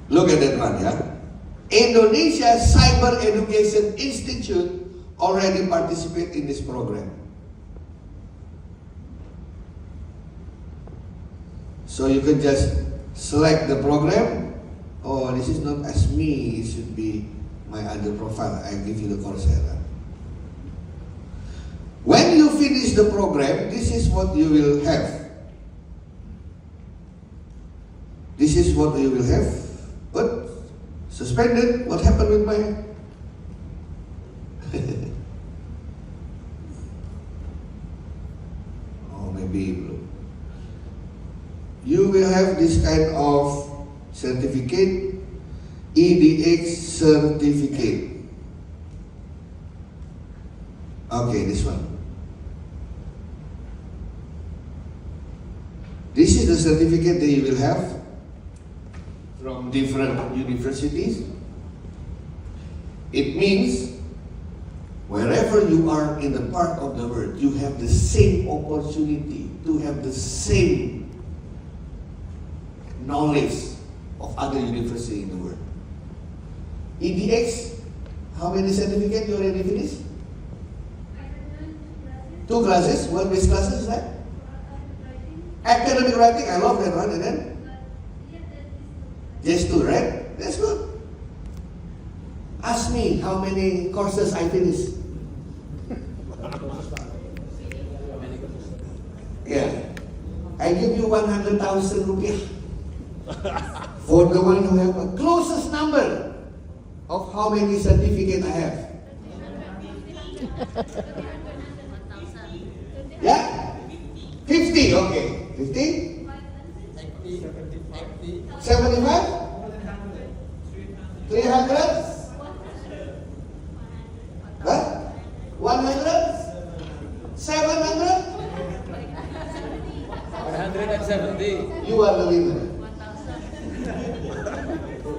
Speaker 2: Look at that one, yeah? Indonesia Cyber Education Institute already participate in this program. So you can just select the program. Oh, this is not as me, it should be my other profile. I give you the Coursera. When you finish the program, this is what you will have. This is what you will have. But suspended, what happened with my... Oh, maybe you will have this kind of certificate, EDX certificate. Okay, this one. This is the certificate that you will have from different universities. It means wherever you are in the part of the world, you have the same opportunity to have the same knowledge of other universities in the world. EDX, how many certificates you already finished? 2 classes. What which classes is that? Academic writing, I love that one. And then? Just 2, right? That's good. Ask me how many courses I finished. Yeah. I give you 100,000 rupiah for the one who have a closest number of how many certificates I have. Yeah? 50, okay. 50? 75? 300? 100? 700?
Speaker 3: 170.
Speaker 2: You are the winner.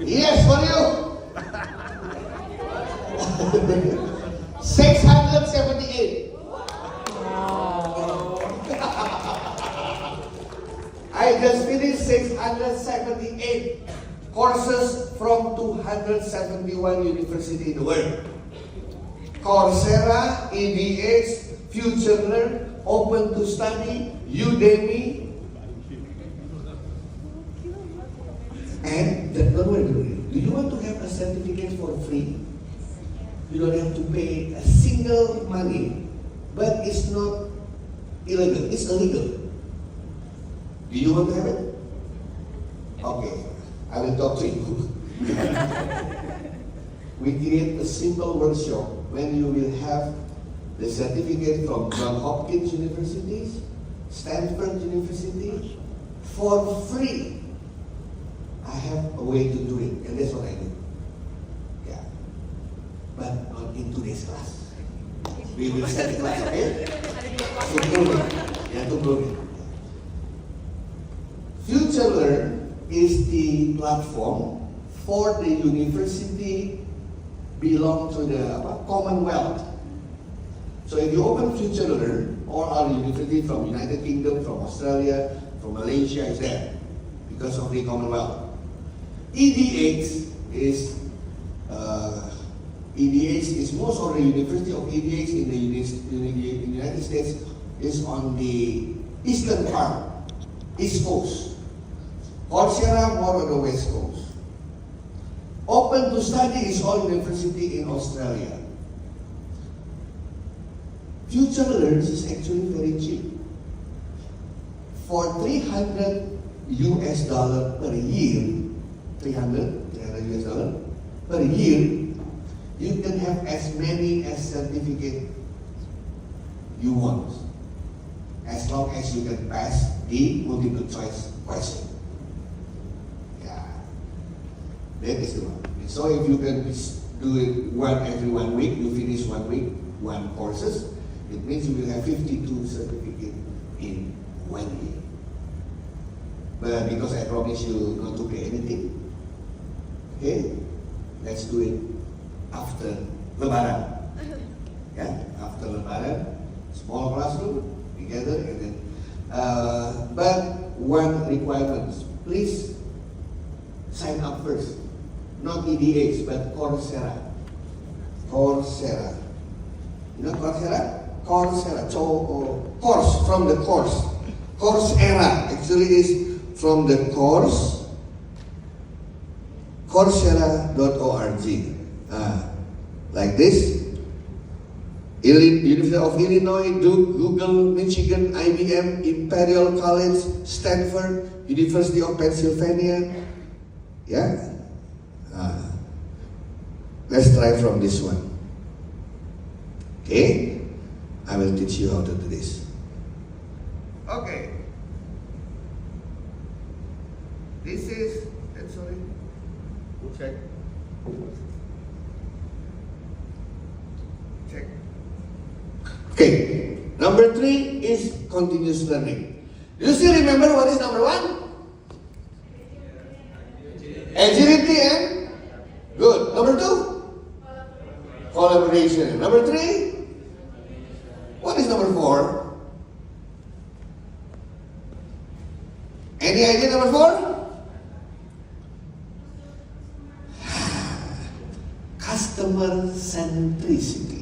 Speaker 2: Yes, for you. 678. I just finished 678 courses from 271 universities in the world. Coursera, EDX, Future Learn, Open to Study, Udemy, and don't worry, do you want to have a certificate for free? You don't have to pay a single money, but it's not illegal, it's illegal. Do you want to have it? Okay, I will talk to you. We create a simple workshop when you will have the certificate from Johns Hopkins University, Stanford University, for free. I have a way to do it, and that's what I do. Yeah. But not in today's class. We will set the class, okay? To prove it. Yeah, to prove it. Future Learn is the platform for the university belong to the Commonwealth. So if you open Future Learn, all our university from United Kingdom, from Australia, from Malaysia is there because of the Commonwealth. EDX is most of the university of EDX in the United States is on the eastern part, East Coast. Coursera more on the West Coast. Open to Study is all university in Australia. Future Learns is actually very cheap. For $300 per year, $300 per year, you can have as many as certificate you want, as long as you can pass the multiple choice question. Yeah, that is the one. So if you can do it every 1 week, you finish 1 week, 1 courses, it means you will have 52 certificates in 1 year. But because I promise you not to pay anything, okay, let's do it after Lebaran. Yeah, after Lebaran, small classroom together, and then. But one requirement: please sign up first, not EDX, but Coursera. Coursera. You know Coursera? Coursera. So course from the course. Coursera actually is from the course. Coursera.org. Like this. University of Illinois, Duke, Google, Michigan, IBM, Imperial College, Stanford, University of Pennsylvania. Yeah? Let's try from this one. Okay? I will teach you how to do this. Okay. This is, sorry, check. Check. Okay, number 3 is continuous learning. Do you still remember what is number 1? Agility and? Good. Number 2? Collaboration. Number 3? What is number 4? Any idea number 4? Customer centricity.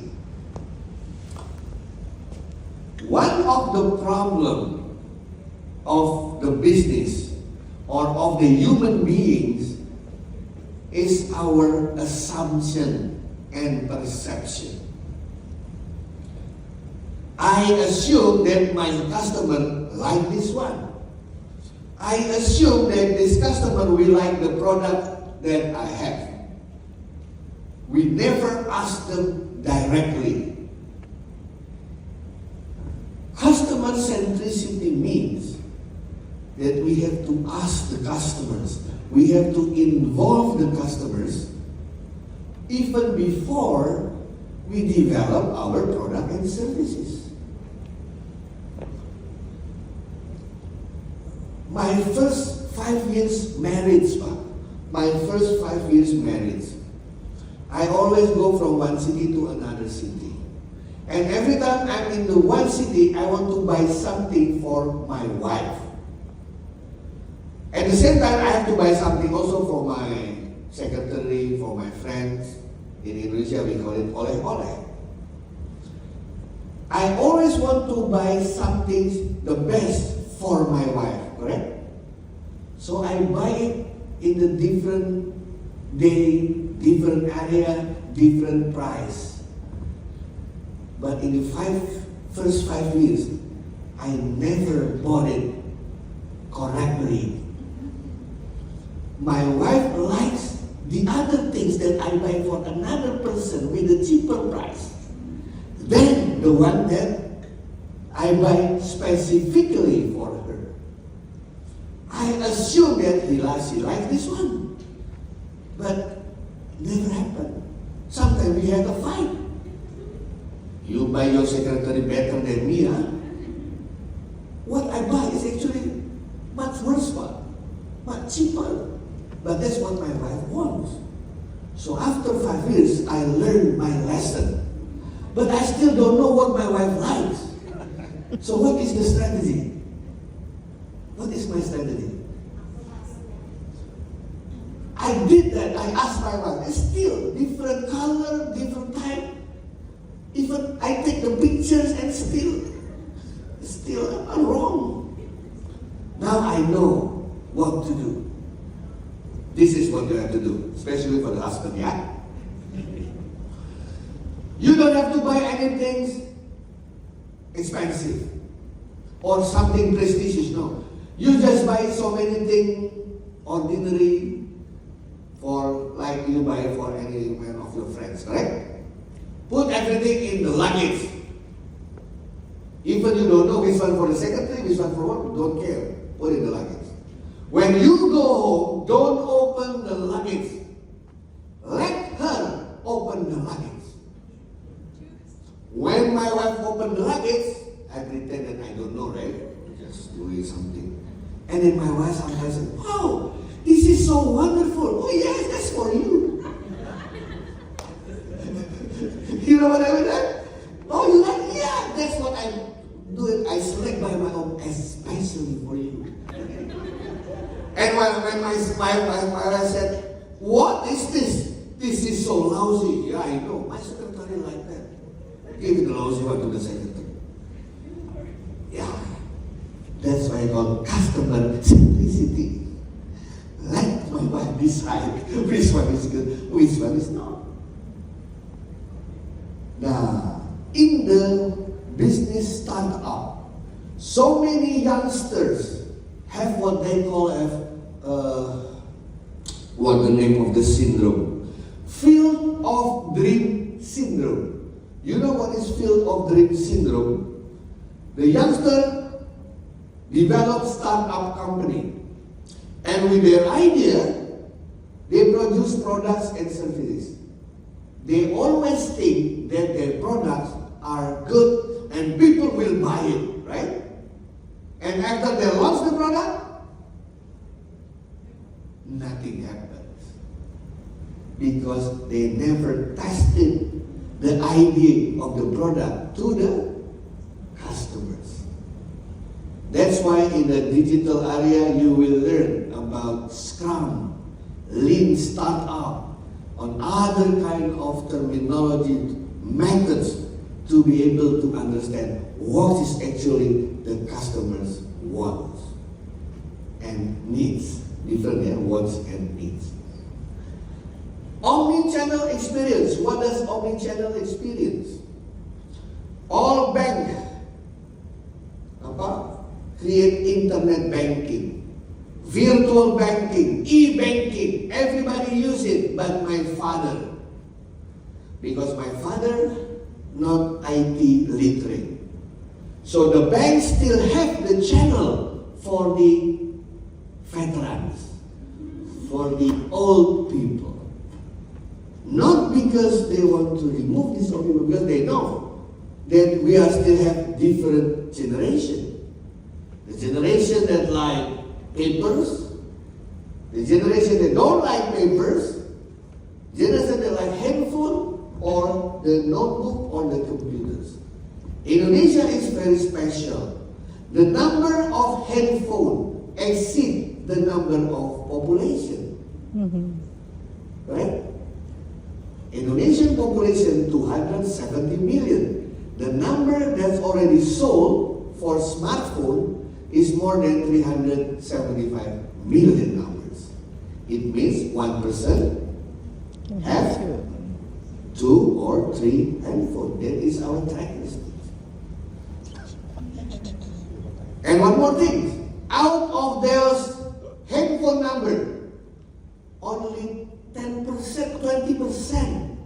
Speaker 2: One of the problems of the business or of the human beings is our assumption and perception. I assume that my customer like this one. I assume that this customer will like the product that I have. We never ask them directly. Customer centricity means that we have to ask the customers, we have to involve the customers even before we develop our product and services. My first 5 years marriage, my first 5 years marriage, I always go from one city to another city. And every time I'm in the one city, I want to buy something for my wife. At the same time, I have to buy something also for my secretary, for my friends. In Indonesia, we call it oleh-oleh. I always want to buy something the best for my wife, correct? So I buy it in the different day, different area, different price. But in the first 5 years, I never bought it correctly. My wife likes the other things that I buy for another person with a cheaper price than the one that I buy specifically for her. I assume that she likes this one, but never happened. Sometimes we had a fight. You buy your secretary better than me, huh? What I buy is actually much worse one, much cheaper. But that's what my wife wants. So after 5 years, I learned my lesson. But I still don't know what my wife likes. So what is the strategy? What is my strategy? I did that. I asked my wife. It's still different color, different type. Even I take the pictures and still I'm wrong. Now I know what to do. This is what you have to do, especially for the husband, yeah? You don't have to buy anything expensive or something prestigious, no. You just buy so many things ordinary for like you buy for any one of your friends, correct? Put everything in the luggage. Even you don't know which one for the secretary, which one for what, don't care. Put in the luggage. When you go home, don't open the luggage. Let her open the luggage. When my wife opened the luggage, I pretend that I don't know, right? Just doing something. And then my wife sometimes said, "Wow, this is so wonderful. Oh yes, that's for you." You know what I mean? Oh, you like? Yeah, that's what I do. I select by my own, especially for you. And when my wife said, "What is this? This is so lousy." Yeah, I know. My secretary like that. Give the lousy one to the secretary. Yeah. That's why I call customer simplicity. Let my wife decide which one is good, which one is not. Now, in the business startup, so many youngsters have what they call what the name of the syndrome? Field of Dream syndrome. You know what is Field of Dream syndrome? The youngster develops startup company, and with their idea, they produce products and services. They always think that their products are good and people will buy it, right? And after they launch the product, nothing happens. Because they never tested the idea of the product to the customers. That's why in the digital area you will learn about Scrum, Lean Startup, on other kind of terminology, methods to be able to understand what is actually the customer's wants and needs, different wants and needs. Omni-channel experience. What does omni-channel experience? All bank create internet banking, virtual banking, e-banking. Everybody use it, but my father, because my father not IT literate. So the banks still have the channel for the veterans, for the old people. Not because they want to remove this people, because they know that we are still have different generation. The generation that like papers, the generation that don't like papers, generation that like handphone or the notebook or the computers. Indonesia is very special. The number of handphone exceeds the number of population. Right? Indonesian population 270 million. The number that's already sold for smartphone is more than 375 million numbers. It means 1% have 2 or 3 handphones. That is our characteristic. And one more thing, out of those handphone number, only 10%, 20%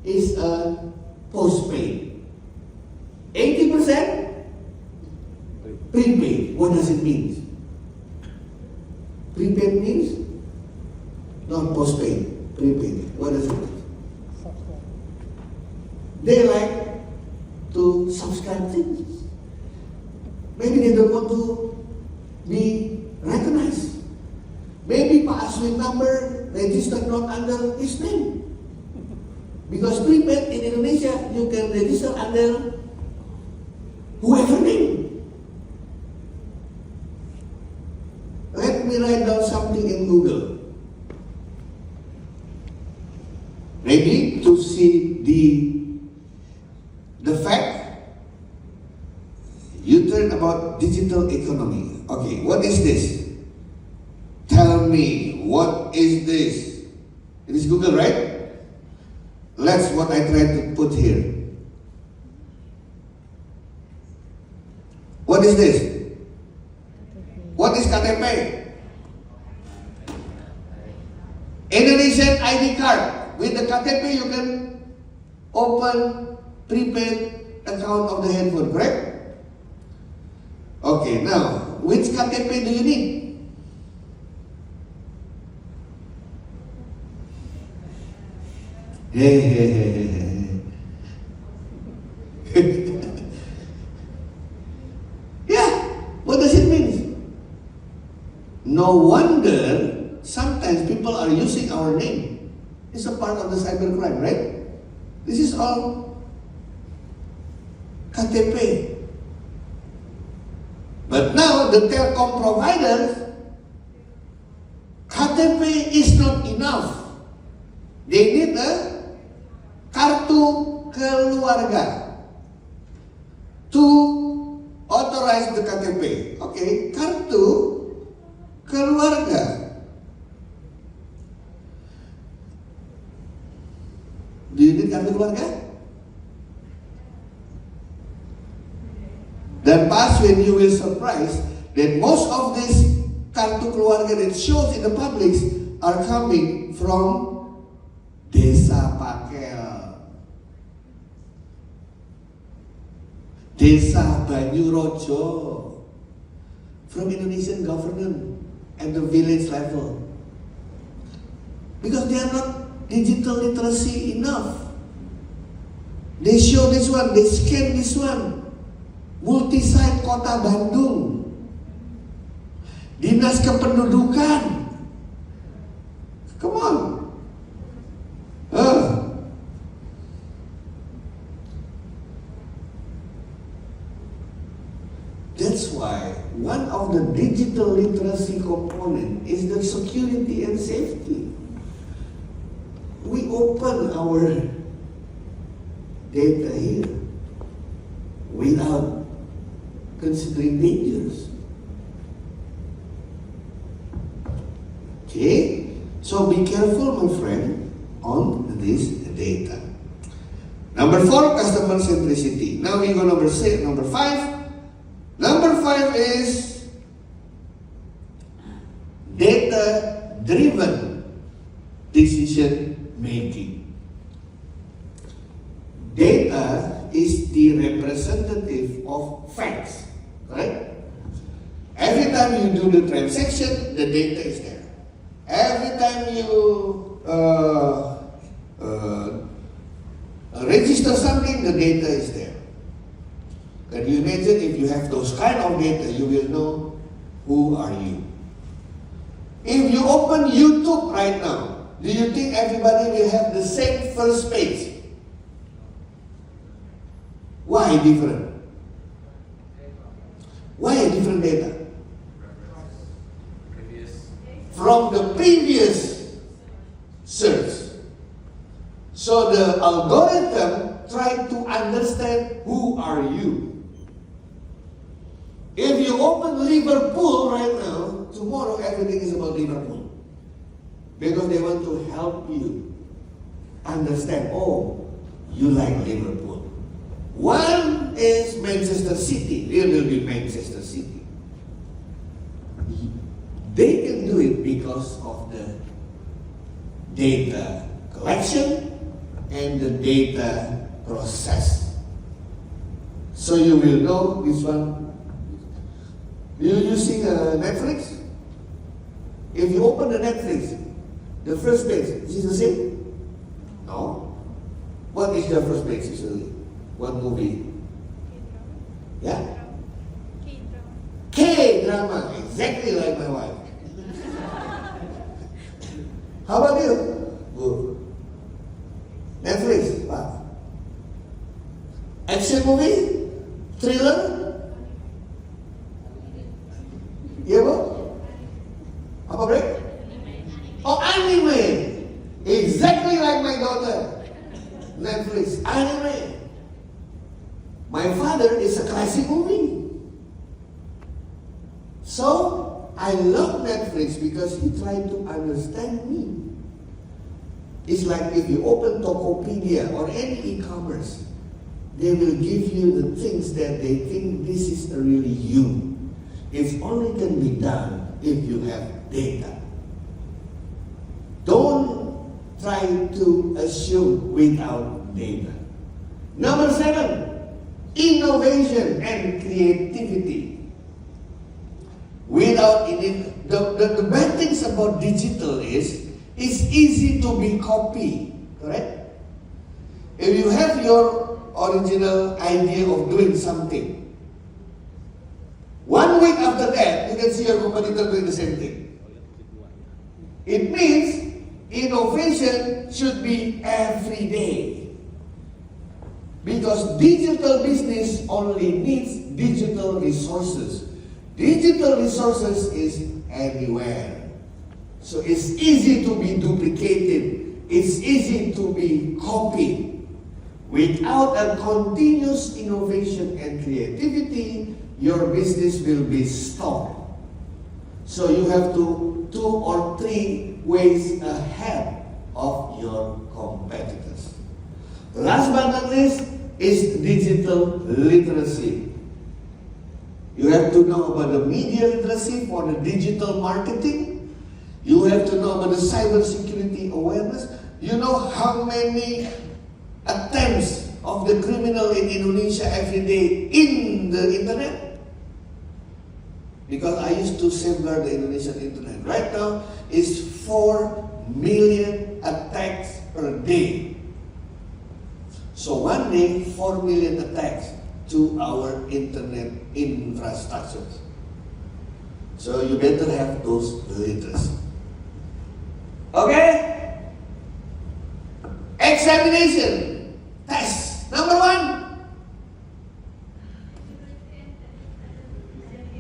Speaker 2: is postpaid. 80% prepaid. What does it mean? Prepaid means not postpaid, prepaid. What does it mean? They like to subscribe things. Maybe they don't want to be recognized. Maybe Pak Aswin number registered not under his name. Because prepaid in Indonesia, you can register under whoever name. Let me write down something in Google. Ready to see the fact? You turn about digital economy. Okay, what is this? Tell me, what is this? It is Google, right? That's what I tried to put here. What is this? What is KTP? Indonesian ID card. With the KTP, you can open prepaid account of the handphone, correct? Okay, now, which KTP do you need? Yeah, what does it mean? No wonder sometimes people are using our name. It's a part of the cybercrime, right? This is all KTP. But now the telecom providers, KTP is not enough. They need a kartu keluarga to authorize the KTP. Okay, kartu keluarga. Do you need kartu keluarga? Then past when you will surprise that most of this kartu keluarga that shows in the public are coming from Desa Pakel, Desa Banyurojo, from Indonesian government at the village level. Because they are not digital literacy enough. They show this one, they scan this one. Multisite Kota Bandung, Dinas Kependudukan. Come on. That's why one of the digital literacy component is the security and safety. We open our data here without considering dangers. Okay? So be careful, my friend, on this data. Number 4, customer centricity. Now we go number 5. Number 5 is data-driven decision making. Data is the representative of facts, right? Every time you do the transaction, the data is there. Every time you register something, the data is there. Can you imagine if you have those kind of data, you will know who are you. If you open YouTube right now, do you think everybody will have the same first page? Why different? Why different data? From the previous search. So the algorithm try to understand who are you. If you open Liverpool right now, tomorrow everything is about Liverpool. Because they want to help you understand, oh, you like Liverpool. One is Manchester City, it will be Manchester City. They can do it because of the data collection and the data process. So you will know which one. You using Netflix? If you open the Netflix, the first page, is it the same? No. What is the first page usually? What movie? Yeah? K-drama, exactly like my wife. How about you? Good. Netflix, wow. Action movie? Thriller? Yeah, bro? Apa break? Oh, anime! Exactly like my daughter. Netflix, anime. My father is a classic movie. So, I love Netflix because he tried to understand me. It's like if you open Tokopedia or any e-commerce, they will give you the things that they think this is really you. It only can be done if you have data. Don't try to assume without data. Number 7, innovation and creativity. Without it, the bad things about digital is it's easy to be copied, correct? If you have your original idea of doing something, 1 week after that, you can see your competitor doing the same thing. It means innovation should be every day. Because digital business only needs digital resources. Digital resources is anywhere. So it's easy to be duplicated. It's easy to be copied. Without a continuous innovation and creativity, your business will be stopped. So you have to 2 or 3 ways ahead of your competitors. Last but not least is digital literacy. You have to know about the media literacy for the digital marketing. You have to know about the cybersecurity awareness. You know how many attempts of the criminal in Indonesia every day in the internet? Because I used to safeguard the Indonesian internet. Right now, it's 4 million attacks per day. So one day, 4 million attacks to our internet infrastructure. So you better have those literacy. Okay? Examination. Test. Number 1.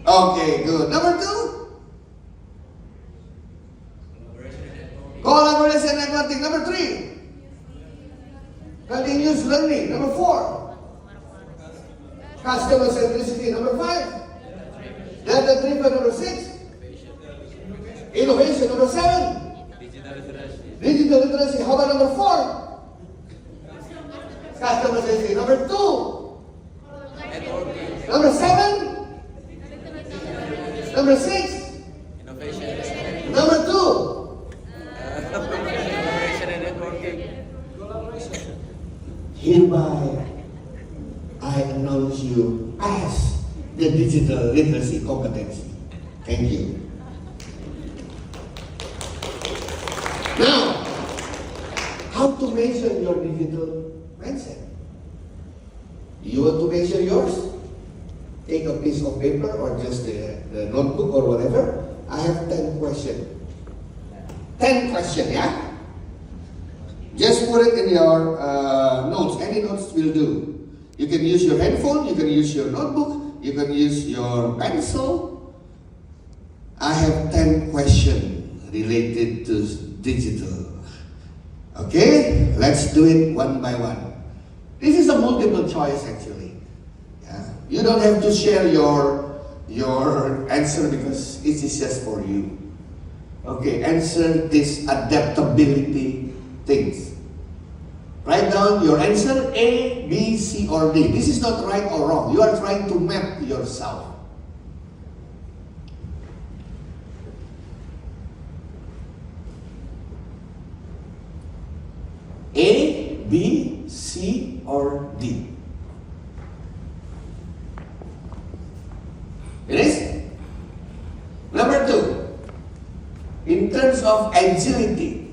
Speaker 2: Okay, good. Number 2. Collaboration networking. Number 3. Continuous learning. Number 4. Customer centricity. Number 5. Data driven. Number 6. Innovation. Number 7. Digital literacy. How about number 4? Customer centricity. Number 2. Number 7. Number 6. Number 2. Hereby, I announce you as the digital literacy competency. Thank you. Now, how how to measure your digital mindset. You want to measure yours? Take a piece of paper or just the notebook or whatever. I have 10 questions. 10 questions, yeah? Just put it in your notes. Any notes will do. You can use your handphone, you can use your notebook, you can use your pencil. I have 10 questions related to digital. Okay? Let's do it one by one. This is a multiple choice actually. Yeah? You don't have to share your answer because it is just for you. Okay, answer this adaptability things. Write down your answer A, B, C, or D. This is not right or wrong. You are trying to map yourself. A, B, C, or D. Finished? Number 2. In terms of agility,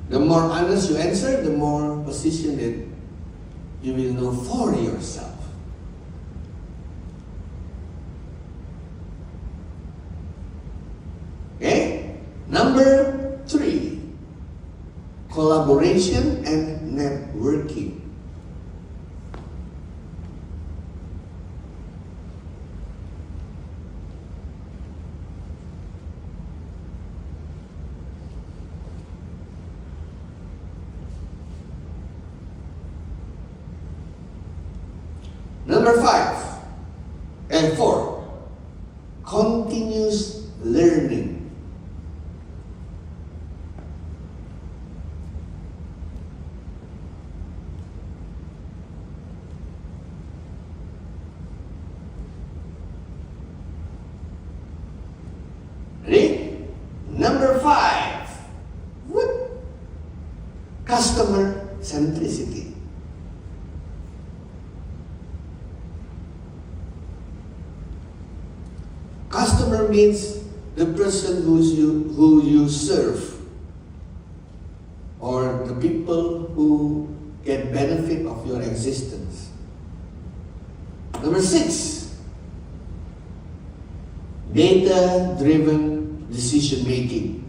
Speaker 2: the more honest you answer, the more position that you will know for yourself. Okay? Number 3, collaboration and networking. Number 5 and 4, continuous learning. Ready? Number 5, what? Customer centricity. Customer means the person who you serve, or the people who get benefit of your existence. Number 6, data-driven decision making.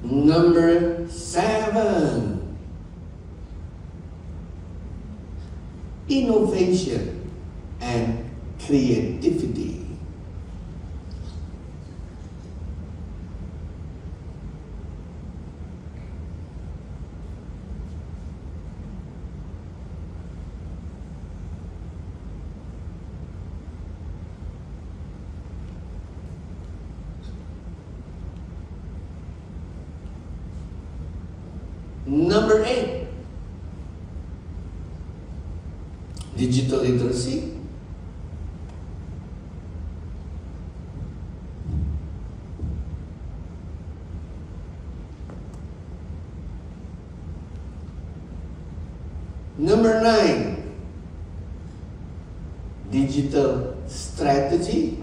Speaker 2: Number 7, innovation and creativity. Number 8, digital literacy. Number 9, digital strategy.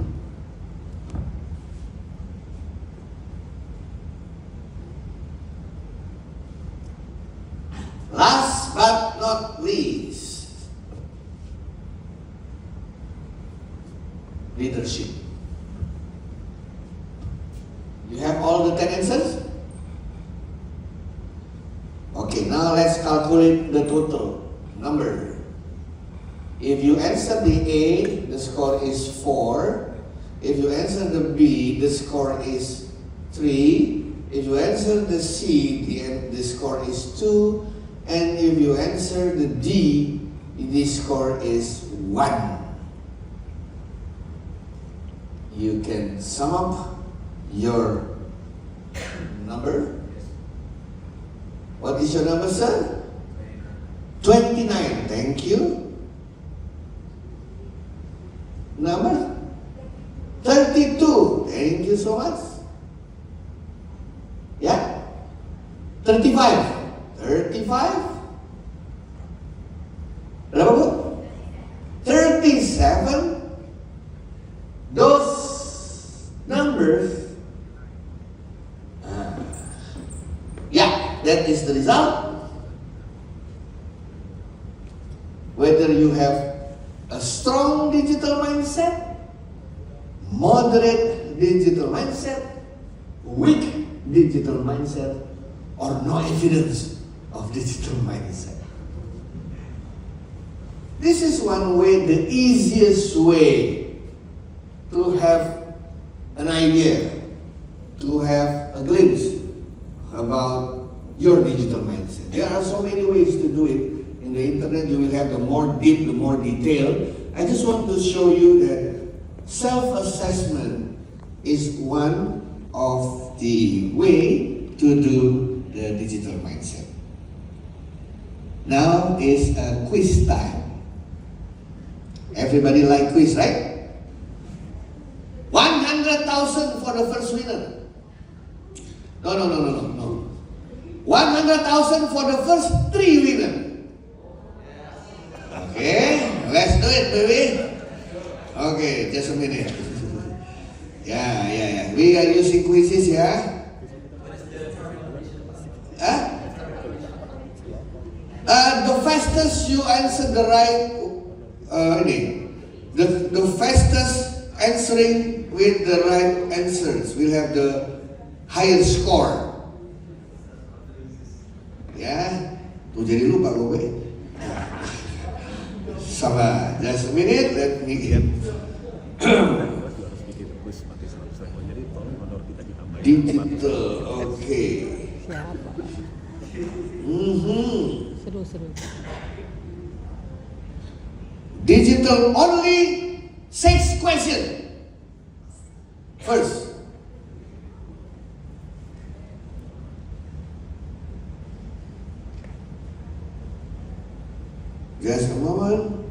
Speaker 2: Last but not least, leadership. You have all the 10 answers? Okay, now let's calculate the total number. If you answer the A, the score is 4. If you answer the B, the score is 3. If you answer the C, the score is 2. And if you answer the D, the score is 1. You can sum up your number. What is your number, sir? 29. Thank you. Number 32. 35. Berapa Bu? 37. Those numbers, yeah, that is the result. Whether you have a strong digital mindset, moderate digital mindset, weak digital mindset, or no evidence of digital mindset. This is one way, the easiest way to have an idea, to have a glimpse about your digital mindset. There are so many ways to do it. In the internet, you will have the more deep, the more detailed. I just want to show you that self-assessment is one of the way to do the digital mindset. Now is a quiz time. Everybody like quiz, right? 100,000 for the first winner. No. 100,000 for the first 3 winners. Okay, let's do it, baby. Okay, just a minute. Yeah. We are using quizzes, yeah? The fastest you answer the right, the fastest answering with the right answers will have the higher score. Ya, tuh jadi lupa gue. Sabar, just a minute, let me get. Digital, oke.
Speaker 4: Siapa? Seru.
Speaker 2: Digital only 6 questions. First, just a moment.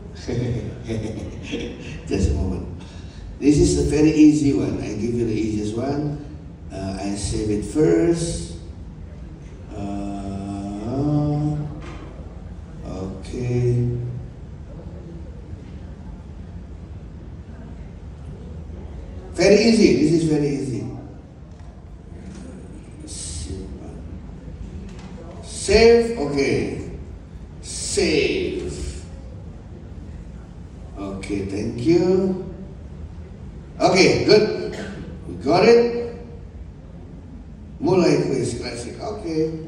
Speaker 2: Just a moment. This is a very easy one. I give you the easiest one. I save it first. Okay. Very easy. This is very easy. Save. Okay. Save. Okay, thank you. Okay, good. We got it. Mulai quiz classic. Okay.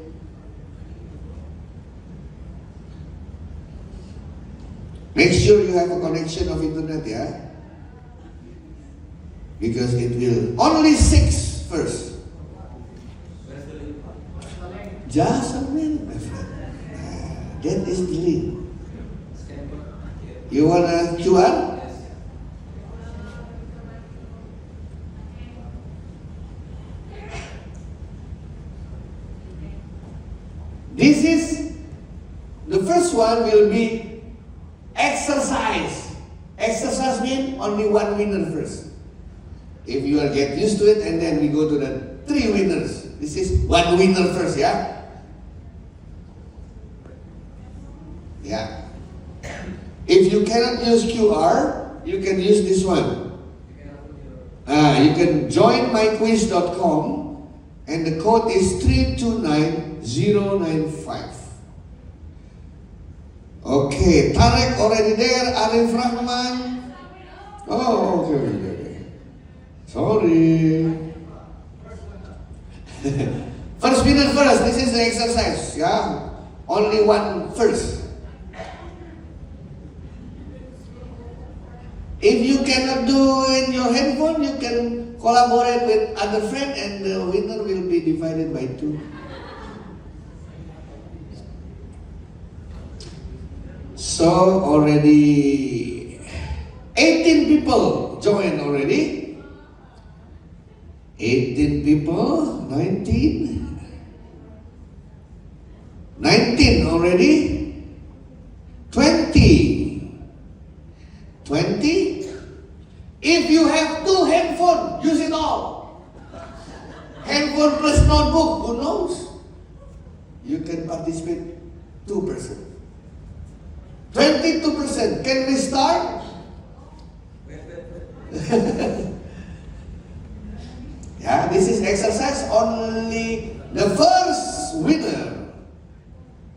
Speaker 2: Make sure you have a connection of internet, yeah? Because it will only 6 first. Just a minute, my friend. That is the link. You want a QR? This is, the first one will be exercise. Exercise means only 1 winner first. If you are get used to it, and then we go to the 3 winners. This is 1 winner first, yeah? Yeah. If you cannot use QR, you can use this one. You can join myquiz.com and the code is 329095. Okay, Tarek already there, Arif Rahman. Oh, okay. Sorry. First winner first, this is the exercise, yeah? Only 1 first. If you cannot do in your handphone, you can collaborate with other friend and the winner will be divided by 2. So already 18 people joined already. 18 people, 19 already. 20. If you have 2 handphones, use it all. Handphone plus notebook, who knows? you can participate 2%. 22%. Can we start? Yeah, this is exercise. Only the first winner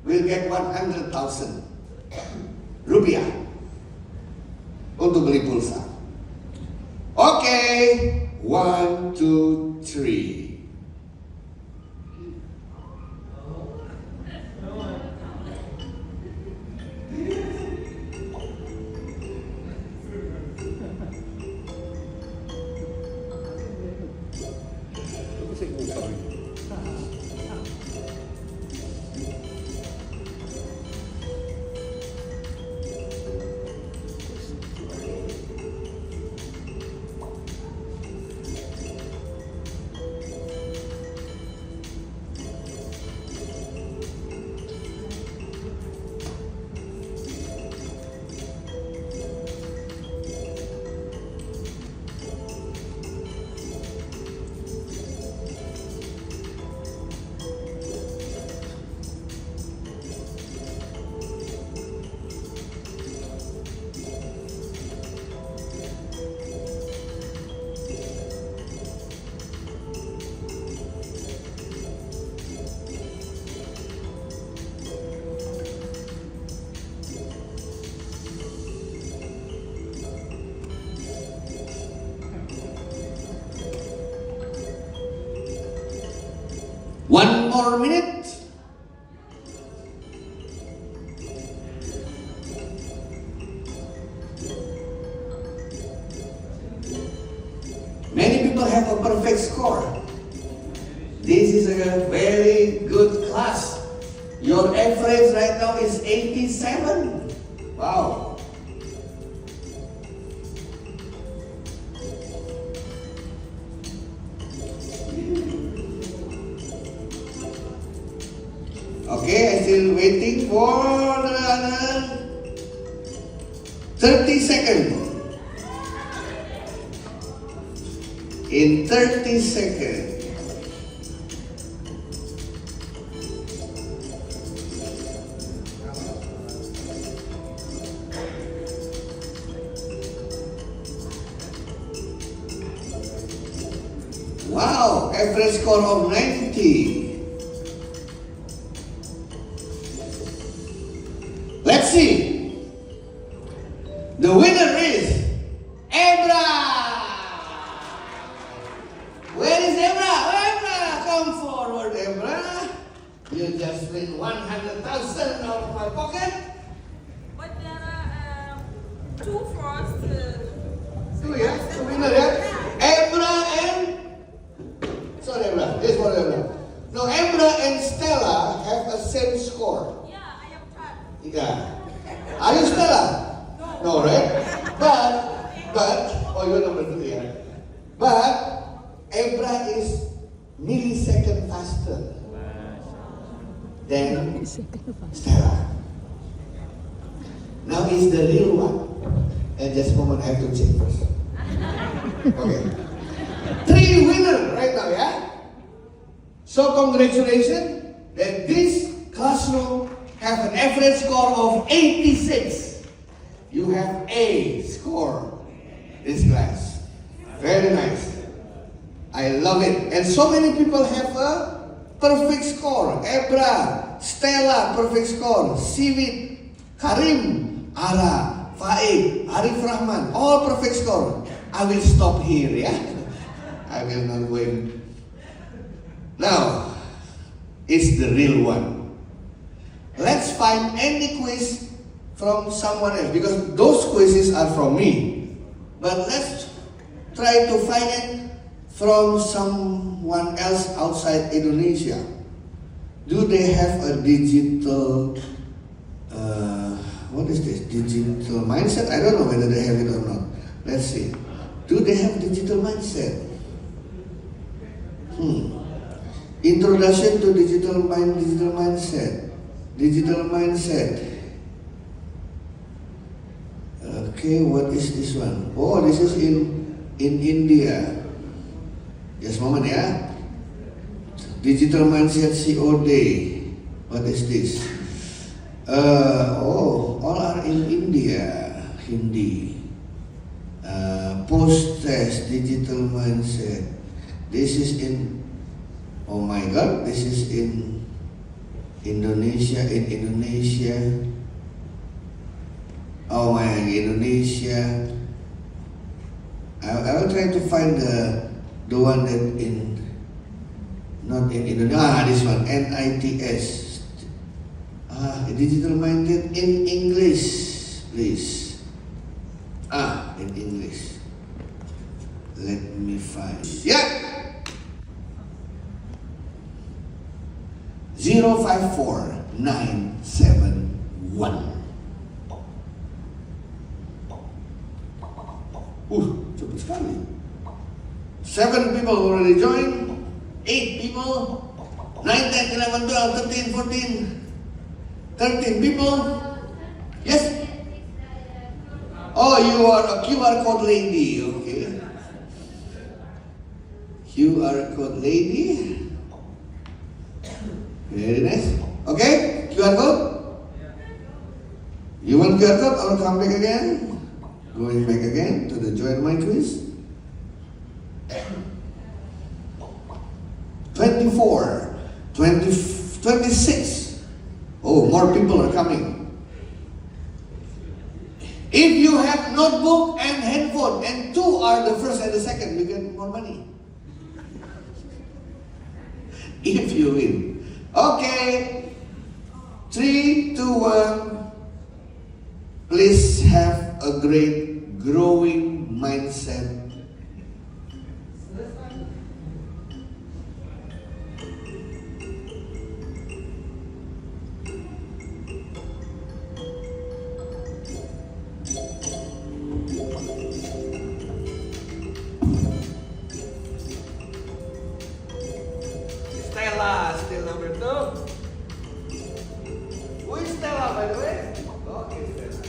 Speaker 2: will get 100,000 rupiah untuk beli pulsa. Okay, 1, 2, 3. One more minute. Many people have a perfect score. This is a very good class. Your average right now is 87. Wow. Okay, I'm still waiting for another 30 seconds. In 30 seconds. Wow, average score of 90. Let's see. The winner is Ebra. Where is Ebra? Ebra, come forward, Ebra. You just win 100,000 out of my pocket.
Speaker 5: But there are two first.
Speaker 2: Two, yeah? Two winner, yeah? Ebra and... Sorry, Ebra. This one, Ebra. No, Ebra and Stella have the same score.
Speaker 5: Yeah, I am third.
Speaker 2: Yeah. Are you Stella? No, right? But, oh, you're number 2, yeah. But, Ebra is millisecond faster than Stella. Now is the real one. And just a moment, I have to check first. Okay. 3 winners right now, yeah? So congratulations that this classroom have an average score of 86. You have A score this class. Very nice. I love it. And so many people have a perfect score. Ebra, Stella, perfect score. Sivit, Karim, Ara, Faik, Arif Rahman, all perfect score. I will stop here, yeah? I will not win. Now, it's the real one. Let's find any quiz from someone else, because those quizzes are from me. But let's try to find it from someone else outside Indonesia. Do they have a digital, what is this? Digital mindset? I don't know whether they have it or not. Let's see. Do they have digital mindset? Introduction to digital mindset. Digital mindset. Okay, what is this one? Oh, this is in India. Just a moment, yeah. Digital mindset COD. What is this? All are in India. Hindi. Post-test, digital mindset. This is in, oh my God, this is in Indonesia. Oh my, Indonesia. I will try to find the one that in, not in Indonesia. This one, NITS. Digital minded in English, please. In English. Let me find. Yeah! 054971. Cepat sekali. 7 people already joined. 8 people. 9, 10, 11, 12, 13, 14. 13 people. Yes? Oh, you are a QR code lady. Okay. QR code lady. Very nice. Okay, QR code. You want QR code or come back again? Going back again to the join my quiz. 24, 20, 26. Oh, more people are coming. If you have notebook and handphone and 2 are the first and the second, you get more money. If you win. Okay. 3, 2, 1. Please have a great growing mindset.
Speaker 3: Stella, still number 2.
Speaker 2: Who is Stella, by the way? Okay, Stella.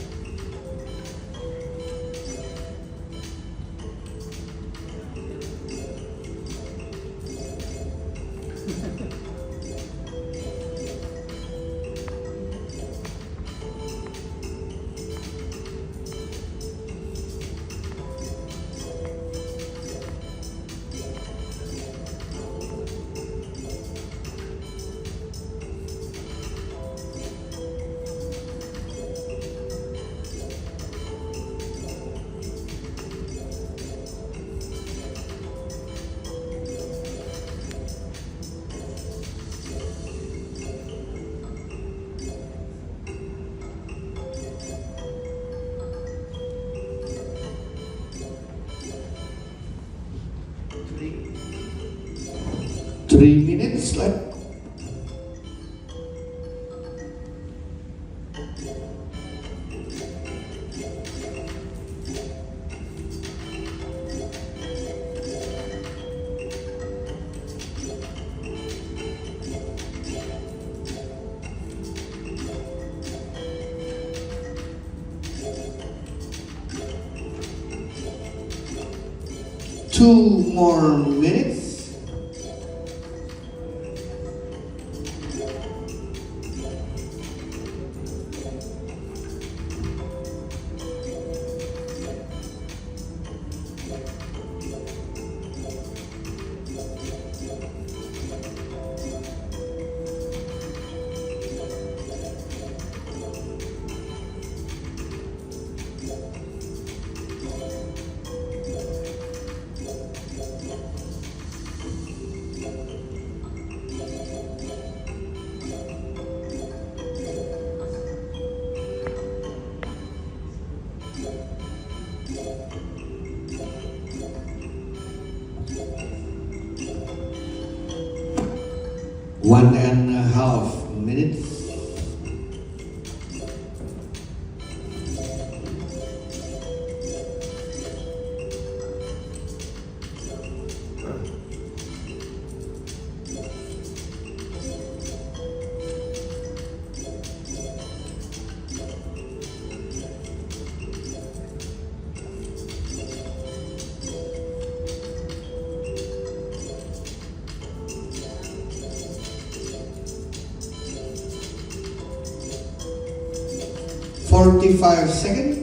Speaker 2: Three minutes left. Two more minutes. One and a half minutes. 45 seconds.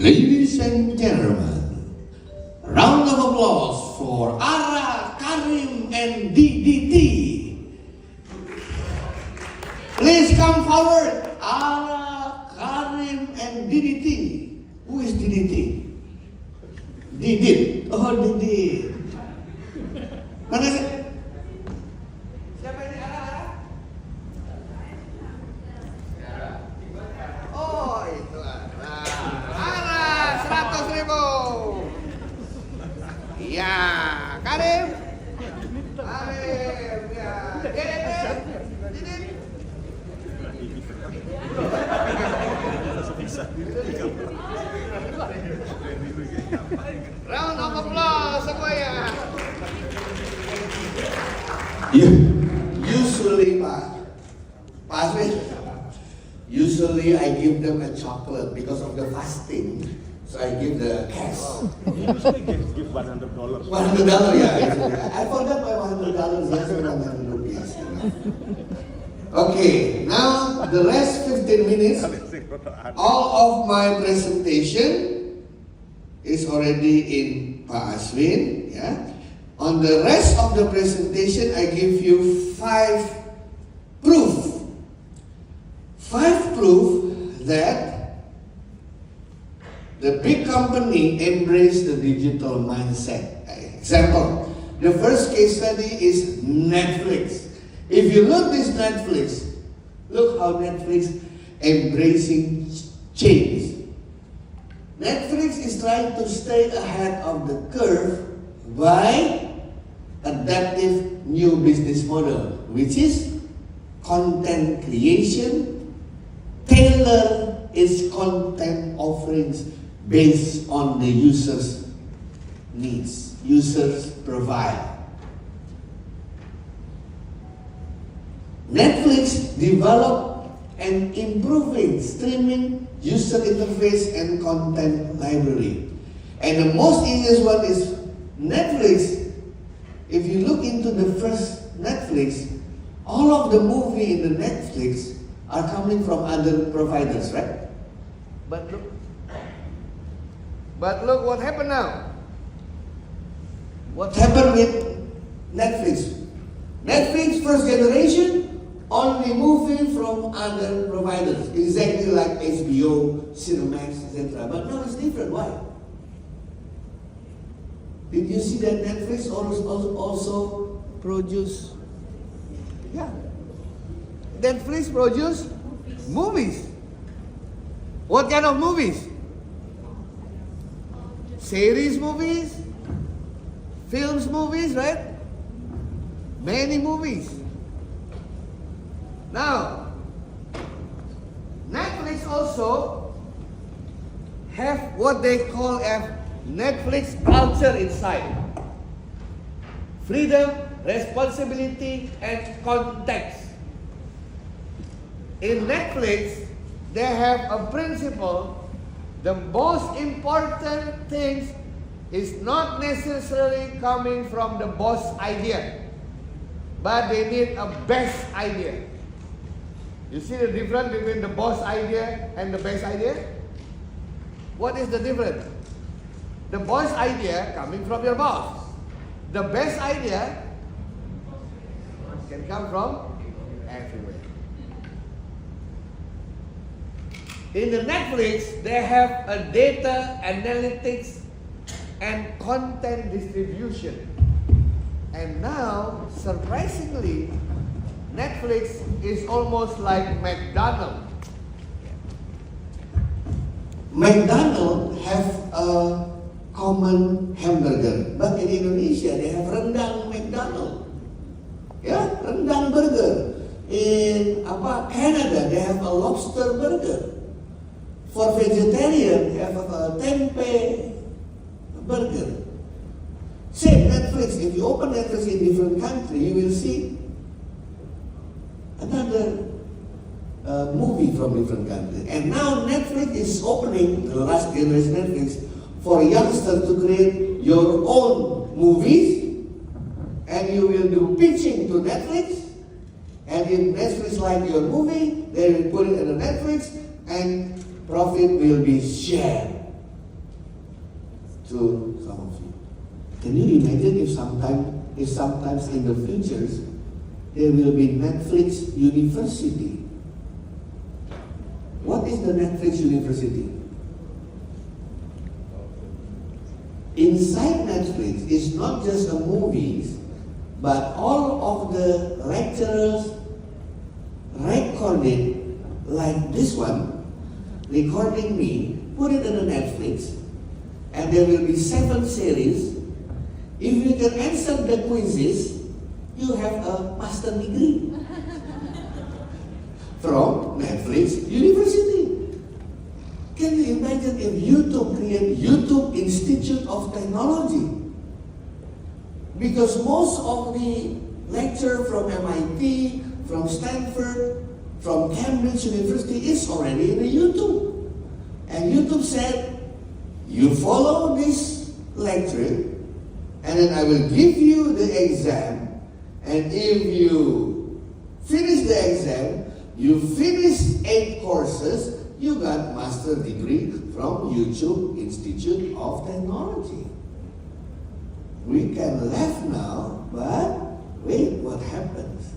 Speaker 2: Ladies and gentlemen, round of applause for Ara, Karim, and DDT. Please come forward, Ara, Karim, and DDT. Who is DDT? Didit. Oh, Didit. Mana sih? Siapa ini Ara? Oh, itu Ara. 100.000. Iya, Karim. Karim, ya. Didit. Round of applause semuanya. Usually, Pak Aswin, usually I give them a chocolate because of the fasting. So I give the cash.
Speaker 6: You usually give $100.
Speaker 2: $100, yeah. I forgot my $100 yesterday, 100 rupees. Okay, now the rest 15 minutes, all of my presentation is already in Pak Aswin. Yeah. On the rest of the presentation, I give you 5 proof. 5 proof that the big company embrace the digital mindset. Example, the first case study is Netflix. If you look this Netflix, look how Netflix embracing change. Netflix is trying to stay ahead of the curve by adaptive new business model, which is content creation, tailor its content offerings based on the user's needs, user's profile. Netflix developed and improving streaming user interface and content library. And the most easiest one is Netflix. If you look into the first Netflix, all of the movie in the Netflix are coming from other providers, right? But look what happened now. What happened with Netflix? Netflix first generation, only movie from other providers, exactly like HBO, Cinemax, etc. But now it's different. Why? Did you see that Netflix also produce? Yeah. Netflix produce movies. What kind of movies? Series movies, films movies, right? Many movies. Now, Netflix also have what they call a Netflix culture inside. Freedom, responsibility, and context. In Netflix, they have a principle. The most important thing is not necessarily coming from the boss idea, but they need a best idea. You see the difference between the boss idea and the best idea? What is the difference? The boss idea coming from your boss. The best idea can come from everywhere. In the Netflix, they have a data analytics and content distribution. And now, surprisingly, Netflix is almost like McDonald's. McDonald's have a common hamburger, but in Indonesia they have rendang McDonald. Ya, rendang burger. In Canada they have a lobster burger. For vegetarian, they have a tempeh burger. Same Netflix. If you open Netflix in different country, you will see another movie from different country. And now Netflix is opening, the last generation Netflix, for youngsters to create your own movies, and you will do pitching to Netflix, and if Netflix like your movie, they will put it on the Netflix, and profit will be shared to some of you. Can you imagine if sometimes in the futures there will be Netflix University? What is the Netflix University? Inside Netflix is not just the movies, but all of the lecturers recorded like this one, recording me, put it on the Netflix, and there will be 7 series. If you can answer the quizzes, you have a master degree from Netflix University. Can you imagine if YouTube create YouTube Institute of Technology? Because most of the lecture from MIT, from Stanford, from Cambridge University is already in the YouTube. And YouTube said, you follow this lecture, and then I will give you the exam, and if you finish the exam, you finish 8 courses, you got master degree from YouTube Institute of Technology. We can laugh now, but wait, what happens?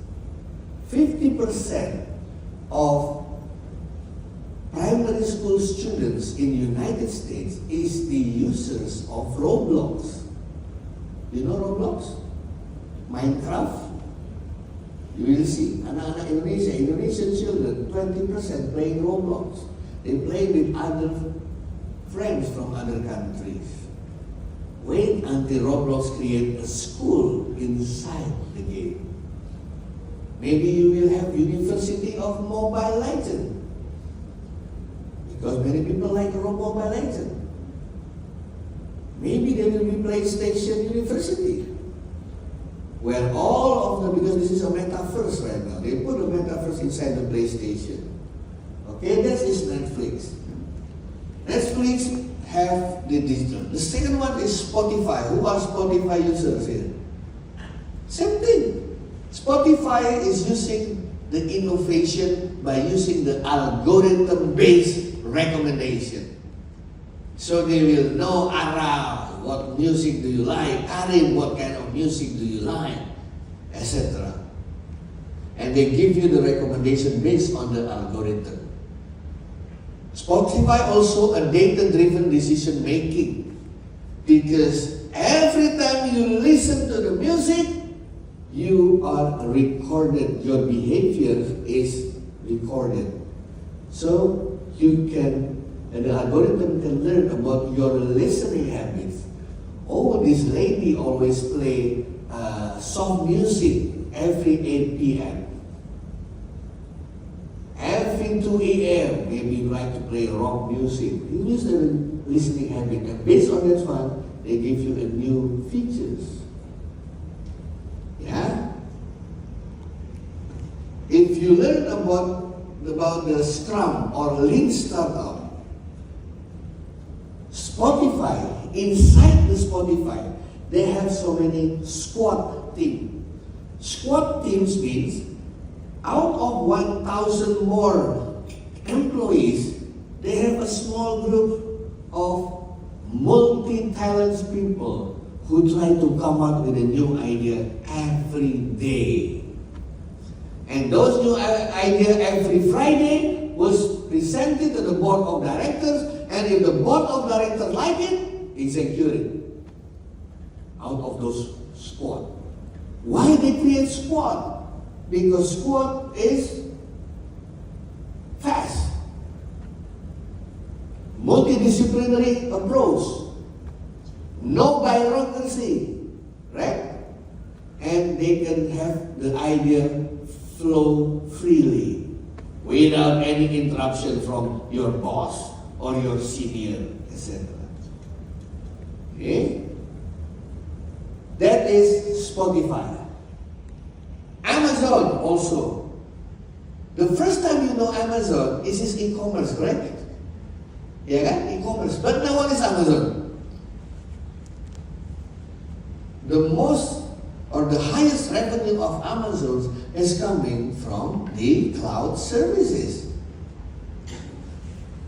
Speaker 2: 50% of primary school students in the United States is the users of Roblox. You know Roblox? Minecraft? You will see anak-anak Indonesia, Indonesian children, 20% playing Roblox. They play with other friends from other countries. Wait until Roblox create a school inside the game. Maybe you will have University of Mobile Legends. Because many people like Mobile Legends. Maybe there will be PlayStation University, where all of them, because this is a metaverse right now, they put a metaverse inside the PlayStation. Okay, that is Netflix. Netflix have the digital. The second one is Spotify. Who are Spotify users here? Same thing. Spotify is using the innovation by using the algorithm-based recommendation. So they will know around what music do you like, Karim, what kind of music do you like, etc. And they give you the recommendation based on the algorithm. Spotify also a data-driven decision making, because every time you listen to the music, you are recorded. Your behavior is recorded. So you can, and the algorithm can learn about your listening habits. Oh, this lady always play soft music every 8 p.m. Every 2 a.m. maybe you like to play rock music. You use the listening habit, and based on that one, they give you a new features. Yeah? If you learn about the Scrum or Lean Startup, Spotify, inside the Spotify, they have so many squad teams. Squad teams means out of 1,000 more employees, they have a small group of multi-talented people who try to come up with a new idea every day. And those new ideas every Friday was presented to the board of directors, and if the board of directors like it, execute it out of those squad. Why they create squad? Because squad is fast. multidisciplinary approach, no bureaucracy, right? And they can have the idea flow freely without any interruption from your boss or your senior, etc. Okay? That is Spotify. Amazon also. The first time you know Amazon is e-commerce, correct? Yeah, kan? E-commerce. But now what is Amazon? The most or the highest revenue of Amazon is coming from the cloud services.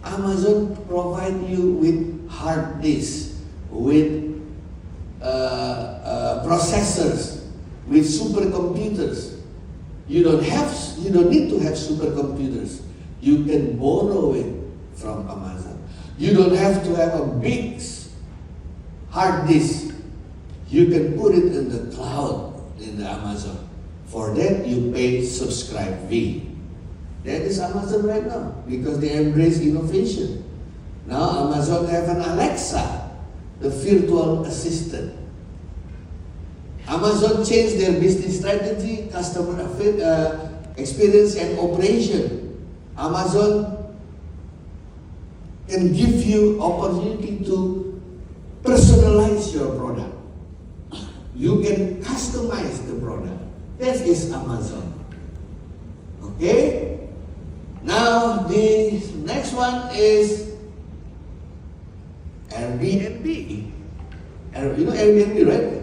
Speaker 2: Amazon provide you with hard disks, with processors, with supercomputers. You don't need to have supercomputers. You can borrow it from Amazon. You don't have to have a big hard disk. You can put it in the cloud in the Amazon. For that, you pay subscribe fee. That is Amazon right now because they embrace innovation. Now Amazon have an Alexa, the virtual assistant. Amazon changed their business strategy, customer experience and operation. Amazon can give you opportunity to personalize your product. You can customize the product. That is Amazon. Okay? Now the next one is Airbnb. You know Airbnb, right?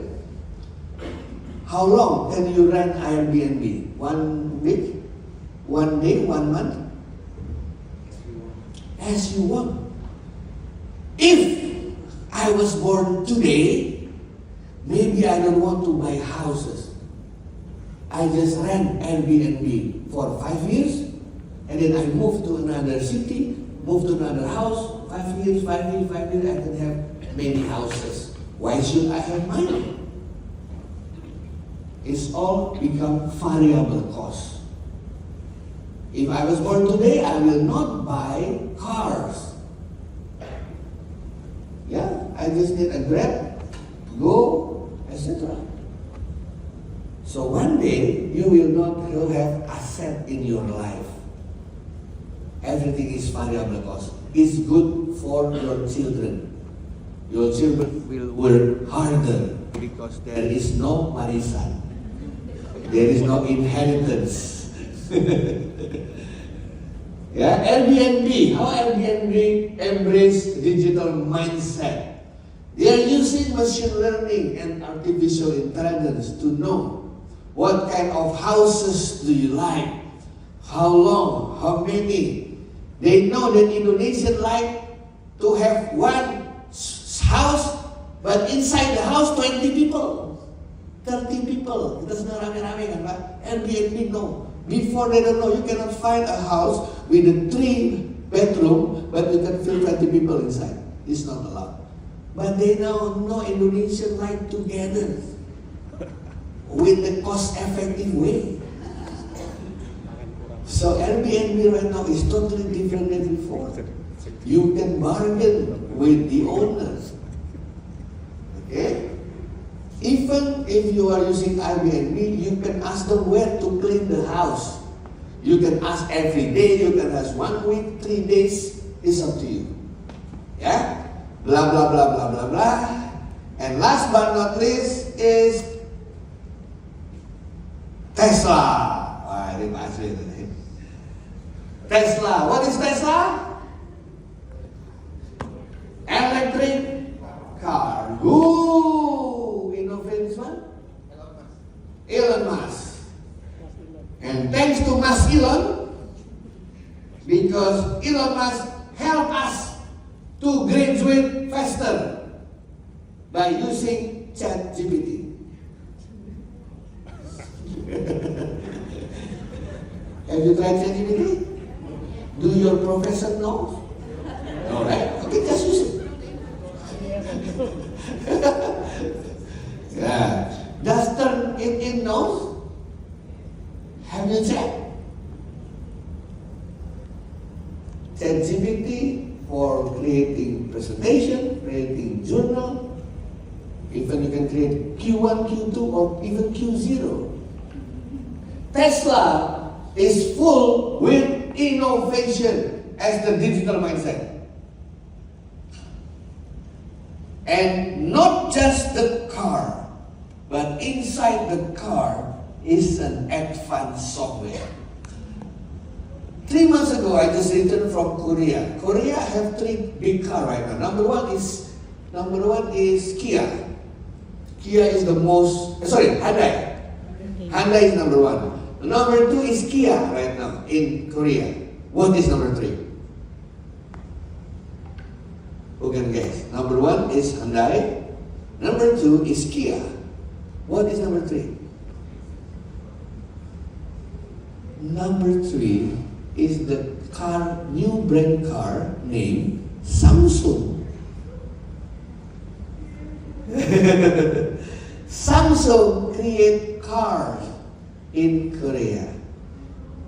Speaker 2: How long can you rent Airbnb? 1 week? 1 day? 1 month? As you want. If I was born today, maybe I don't want to buy houses. I just rent Airbnb for 5 years, and then I move to another city, move to another house, 5 years, 5 years, 5 years, I can have many houses. Why should I have mine? It's all become variable cost. If I was born today, I will not buy cars. Yeah, I just need a Grab, go, etc. So one day, you will not have asset in your life. Everything is variable cost. It's good for your children. Your children will work harder because there is no warisan. There is no inheritance. Yeah, Airbnb. How Airbnb embrace digital mindset? They are using machine learning and artificial intelligence to know what kind of houses do you like, how long, how many. They know that Indonesians like to have one house, but inside the house 20 people. 30 people, kita senang rame-rame kan Pak? Airbnb no. Before they don't know, you cannot find a house with a 3 bedroom, but you can fit 20 people inside. It's not allowed. But they now know Indonesian like together with the cost-effective way. So Airbnb right now is totally different than before. You can bargain with the owners. Okay? Even if you are using Airbnb, you can ask them where to clean the house. You can ask every day, you can ask 1 week, 3 days, it's up to you. Yeah? Blah, blah, blah, blah, blah, blah. And last but not least is Tesla. Wah, ini masuk ini. Tesla. What is Tesla? Electric car. Innovate this one? Elon Musk. And thanks to Mas Elon, because Elon Musk helped us to graduate faster by using ChatGPT. Have you tried ChatGPT? Do your professor know? No, right? Okay, just use it. Yeah. Does turn it in nose? Have you checked? ChatGPT for creating presentation, creating journal, even you can create Q1, Q2, or even Q0. Tesla is full with innovation as the digital mindset. And not just the car, but inside the car is an advanced software. 3 months ago, I just returned from Korea. Korea have 3 big cars right now. Number one is Kia. Kia is the most, Hyundai. Hyundai is number 1. Number 2 is Kia right now in Korea. What is number 3? Who can guess? Number 1 is Hyundai. Number 2 is Kia. What is number 3? Number 3 is the new brand car named Samsung. Samsung create cars in Korea.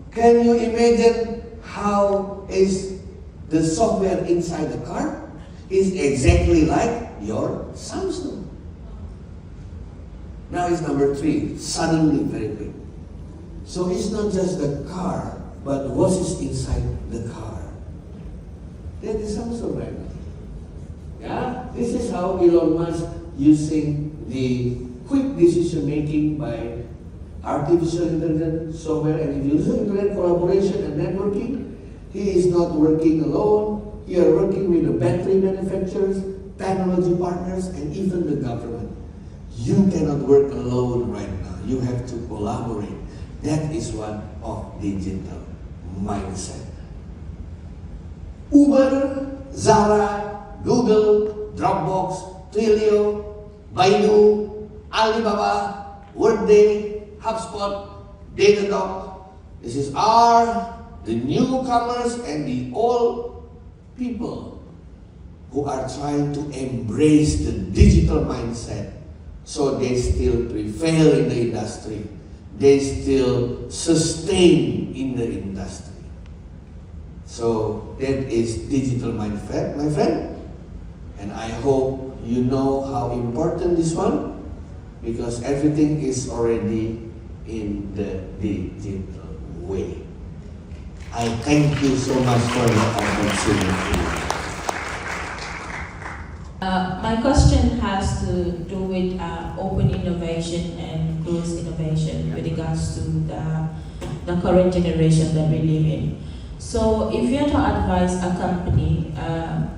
Speaker 2: Can you imagine how is the software inside the car? Is exactly like your Samsung. Now it's number 3, suddenly very quick. So it's not just the car, but what is inside the car. That is Samsung right now. Yeah, this is how Elon Musk using the quick decision making by artificial intelligence software, and if you use internet collaboration and networking, he is not working alone. He are working with the battery manufacturers, technology partners, and even the government. You cannot work alone right now. You have to collaborate. That is one of digital mindset. Uber, Zara, Google, Dropbox, Twilio, Baidu, Alibaba, Workday, HubSpot, Datadog. This is the newcomers and the old people who are trying to embrace the digital mindset so they still prevail in the industry. They still sustain in the industry. So that is digital mindset, my friend. And I hope you know how important this one, because everything is already in the digital way. I thank you so much for the opportunity.
Speaker 7: My question has to do with open innovation and closed innovation with regards to the current generation that we live in. So if you are to advise a company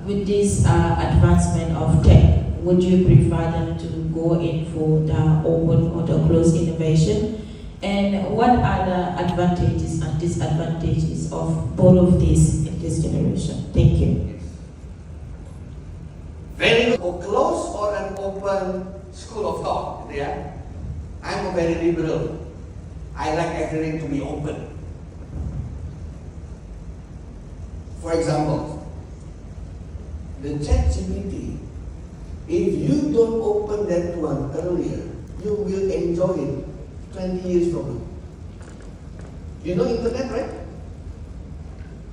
Speaker 7: with this advancement of tech, would you prefer them to go in for the open or the closed innovation? And what are the advantages and disadvantages of both of these in this generation? Thank you.
Speaker 2: Very good. Or closed or an open school of thought. Yeah? I'm a very liberal. I like everything to be open. For example, the ChatGPT, if you don't open that one earlier, you will enjoy it 20 years from now. You know internet, right?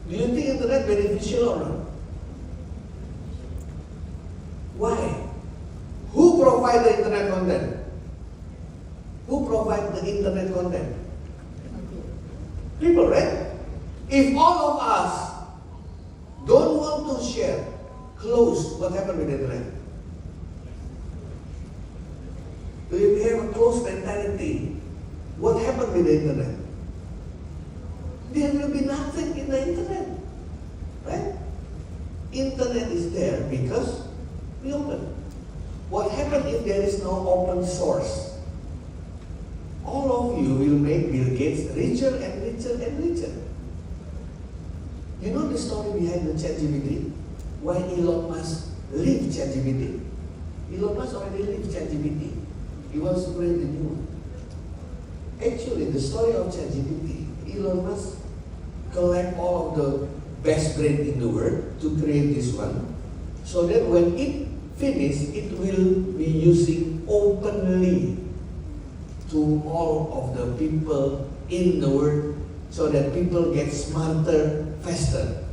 Speaker 2: Do you think internet beneficial or not? Why? Who provides the internet content? Who provides the internet content? People, right? If all of us don't want to share, close, what happened with the internet? If we have a closed mentality, what happened with the internet? There will be nothing in the internet, right? Internet is there because we open. What happens if there is no open source? All of you will make Bill Gates richer and richer and richer. You know the story behind the ChatGPT? Why Elon Musk leave ChatGPT? Elon Musk already leave ChatGPT. He wants to create the new one. Actually, the story of ChatGPT, Elon Musk collect all of the best brain in the world to create this one, so that when it finishes, it will be using openly to all of the people in the world, so that people get smarter faster.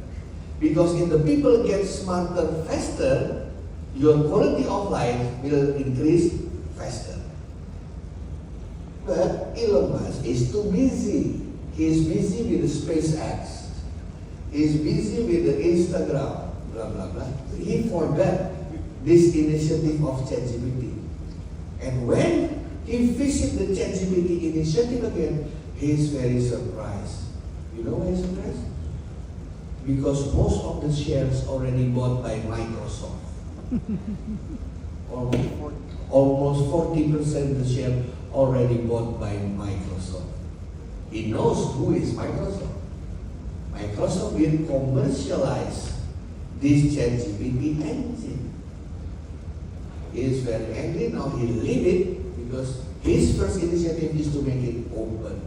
Speaker 2: Because if the people get smarter faster, your quality of life will increase faster. But Elon Musk is too busy. He is busy with the SpaceX. He is busy with the Instagram, blah, blah, blah. He forgot this initiative of ChatGPT. And when he visited the ChatGPT initiative again, he is very surprised. You know why he's surprised? Because most of the shares already bought by Microsoft. Almost 40% of the share already bought by Microsoft. He knows who is Microsoft. Microsoft will commercialize this ChatGPT engine. He is very angry now. He leave it because his first initiative is to make it open.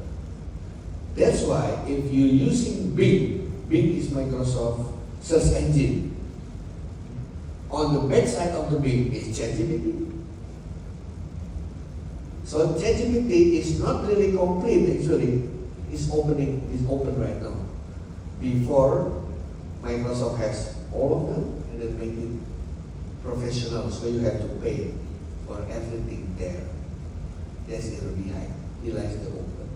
Speaker 2: That's why if you're using Bing is Microsoft search engine. On the backside of the Bing is ChatGPT. So ChatGPT is not really complete actually. It's open right now. Before Microsoft has all of them and then make it professional, so you have to pay for everything there. That's the behind. He likes the open.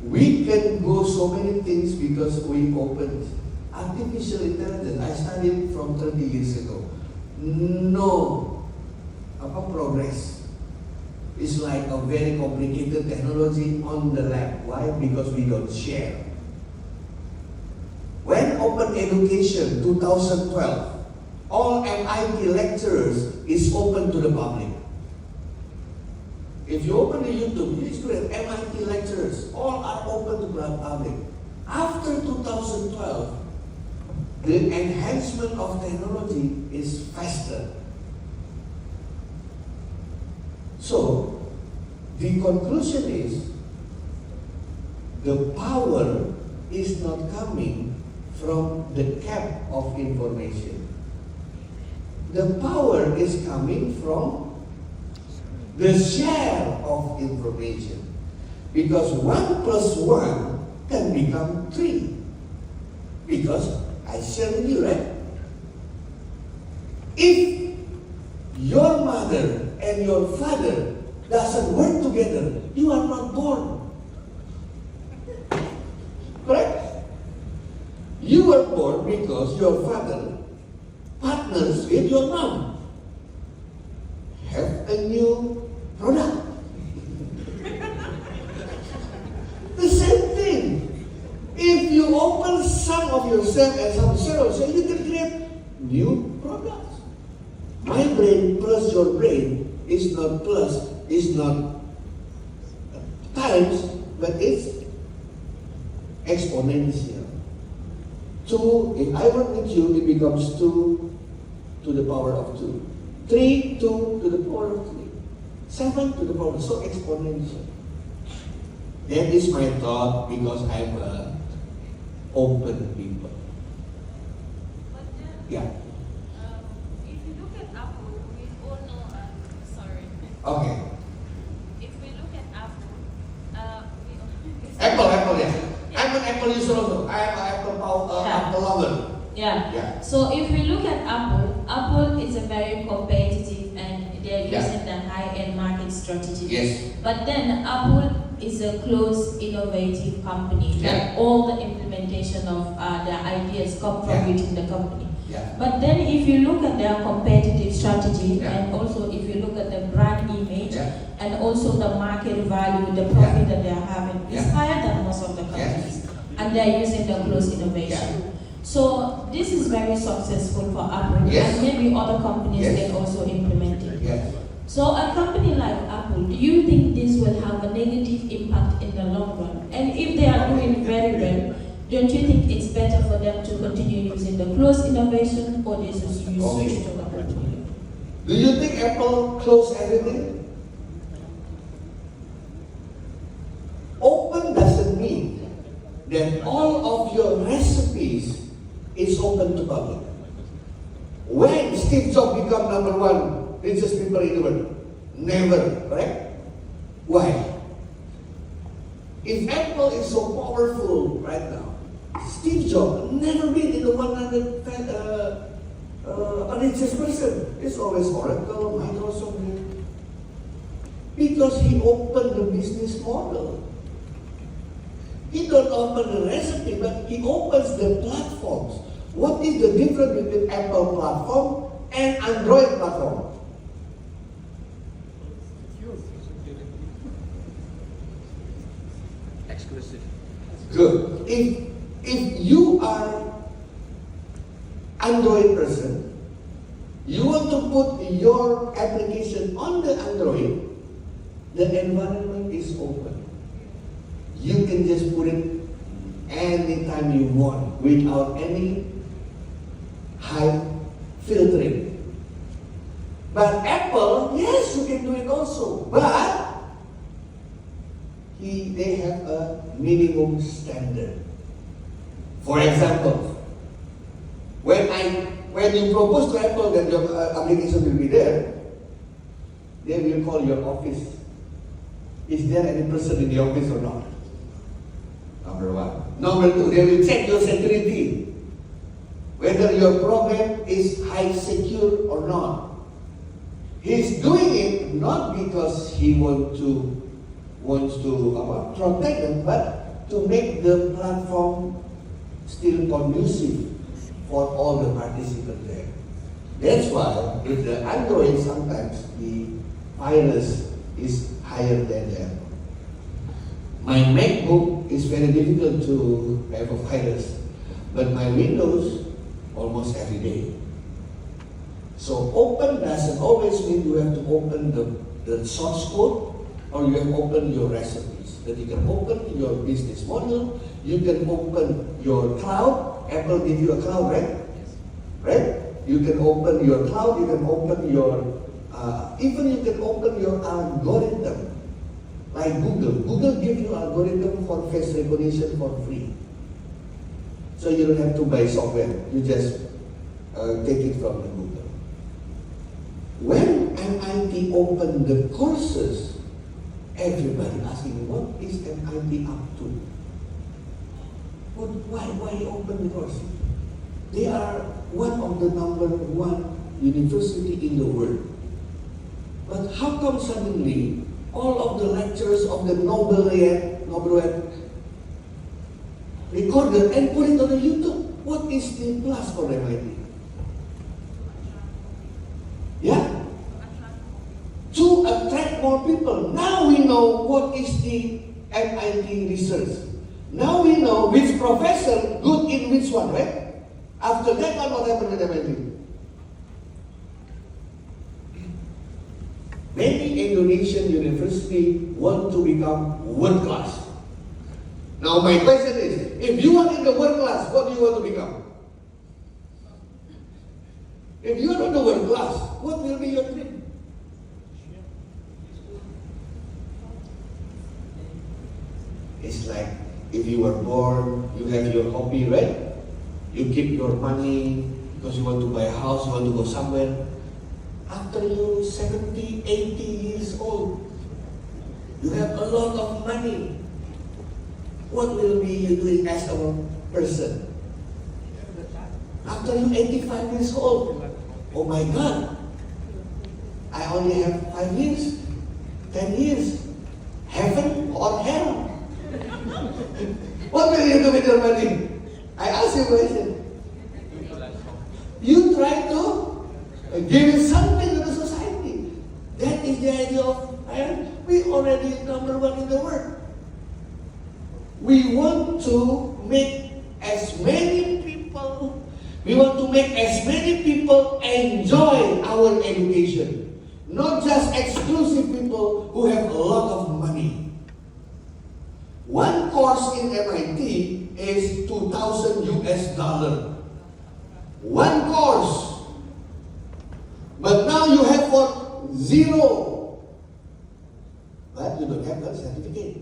Speaker 2: We can go so many things because we opened artificial intelligence. I studied from 30 years ago. No progress. It's like a very complicated technology on the lab. Why? Because we don't share. When Open Education 2012, all MIT lecturers is open to the public. If you open the YouTube, you student MIT lecturers, all are open to the public. After 2012, the enhancement of technology is faster. So, the conclusion is, the power is not coming from the cap of information. The power is coming from the share of information. Because 1 plus 1 can become 3. Because I share with you, right? If your mother and your father doesn't work together, you are not born. Correct? You were born because your father partners with your mom. Have a new product. The same thing. If you open some of yourself and some of yourself, you can create new products. My brain plus your brain is not plus, is not times, but it's exponential. 2, if I work with you, it becomes 2 to the power of 2. 3, 2 to the power of 3. 7 to the power, so exponential. That is my thought because I'm a open people.
Speaker 5: But
Speaker 2: Yeah.
Speaker 5: if you look at Apple, we all know, sorry.
Speaker 2: Okay.
Speaker 5: If we look at Apple,
Speaker 2: Apple, yeah. I'm an Apple user also. I am an Apple lover.
Speaker 7: Yeah.
Speaker 2: Yeah.
Speaker 7: So if we look at Apple, Apple is a very competitive and they're using the high-end market strategy.
Speaker 2: Yes.
Speaker 7: But then Apple is a close, innovative company.
Speaker 2: Yeah.
Speaker 7: All the implementation of their ideas come from within the company.
Speaker 2: Yeah.
Speaker 7: But then if you look at their competitive strategy
Speaker 2: Yeah.
Speaker 7: and also if you look at the brand image
Speaker 2: Yeah.
Speaker 7: and also the market value, the profit that they are having is higher than most of the companies. And they are using the close innovation. So this is very successful for Apple
Speaker 2: Yes.
Speaker 7: and maybe other companies
Speaker 2: Yes.
Speaker 7: can also implement it.
Speaker 2: Yes.
Speaker 7: So a company like Apple, do you think this will have a negative impact in the long run? And if they are doing very well, don't you think it's better for them to continue using the closed innovation or they should switch to the open?
Speaker 2: Do you think Apple closed everything? Open doesn't mean that all of your recipes is open to public. When Steve Jobs become #1 richest people in the world? Never, correct? Why? If Apple is so powerful right now, Steve Jobs never been in the 100 richest person. It's always Oracle, Microsoft. Because he opened the business model. He don't open the recipe, but he opens the platforms. What is the difference between Apple platform and Android platform?
Speaker 3: Exclusive.
Speaker 2: Good. If you are Android person, you want to put your application on the Android, the environment is open. You can just put it anytime you want without any high filtering. But Apple, yes, you can do it also. But they have a minimum standard. For example, when you propose to Apple that your application will be there, they will call your office. Is there any person in the office or not? Number one. Number two, they will check your security. Whether your program is high secure or not. He's doing it not because he wants to protect them, but to make the platform still conducive for all the participants there. That's why with the Android sometimes the virus is higher than the Apple. My MacBook is very difficult to have a virus, but my Windows almost every day. So open doesn't always mean you have to open the source code or you have to open your recipes. That you can open your business model, you can open your cloud. Apple give you a cloud, right? Right? You can open your cloud, you can open your, even you can open your algorithm. Like Google. Google gives you algorithm for face recognition for free. So you don't have to buy software. You just take it from the Google. When MIT opened the courses, everybody asking, what is MIT up to? Why open the course? They are one of the #1 university in the world. But how come suddenly all of the lectures of the Nobel recorded and put it on the YouTube? What is the plus for MIT? Yeah? To attract more people. Now we know what is the MIT research. Now we know which professor good in which one, right? After that one, what happened with MIT? Many Indonesian universities want to become world class. Now my question is, if you are in the world class, what do you want to become? If you are in the world class, what will be your dream? It's like if you were born, you have your hobby, right? You keep your money because you want to buy a house, you want to go somewhere. After you 70, 80 years old, you have a lot of money. What will be you doing as a person? After you 85 years old, oh my God, I only have 5 years, 10 years, heaven or hell? What will you do with your money? I ask you a question. You try to give something to the society. That is the idea of, we already #1 in the world. We want to make as many people enjoy our education. Not just exclusive people who have a lot of money. One course in MIT is $2,000. One course. But now you have for zero. But you don't have a certificate.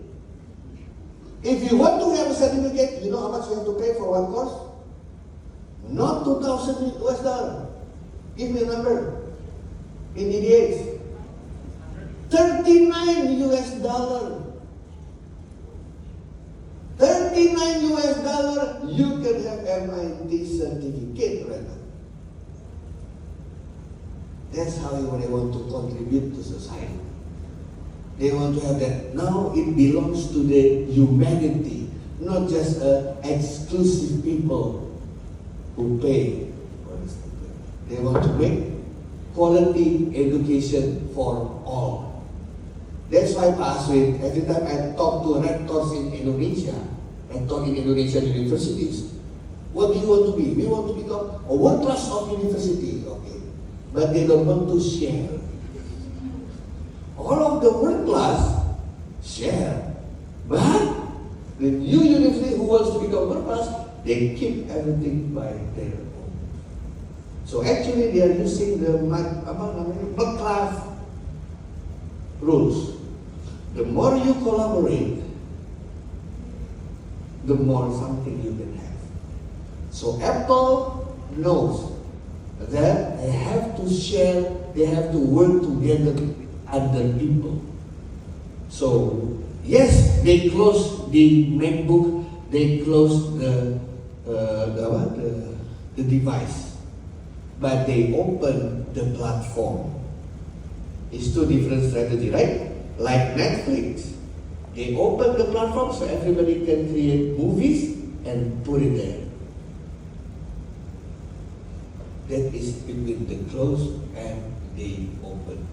Speaker 2: If you want to have a certificate, you know how much you have to pay for one course? Not $2,000. Give me a number. In EDH. $39. $39. $79 US, you can have MIT certificate right now. That's how they want to contribute to society. They want to have that. Now it belongs to the humanity, not just exclusive people who pay. They want to make quality education for all. That's why Pak Aswin, every time I talk to rectors in Indonesia, and talk in Indonesian universities, what do you want to be? We want to become a world class of university, okay. But they don't want to share. All of the world class share. But the new university who wants to become world class, they keep everything by their own. So actually they are using the McClave rules. The more you collaborate, the more something you can have. So Apple knows that they have to share, they have to work together with other people. So yes, they close the MacBook, they close the device, but they open the platform. It's two different strategies, right? Like Netflix, they open the platform so everybody can create movies and put it there. That is between the close and the open.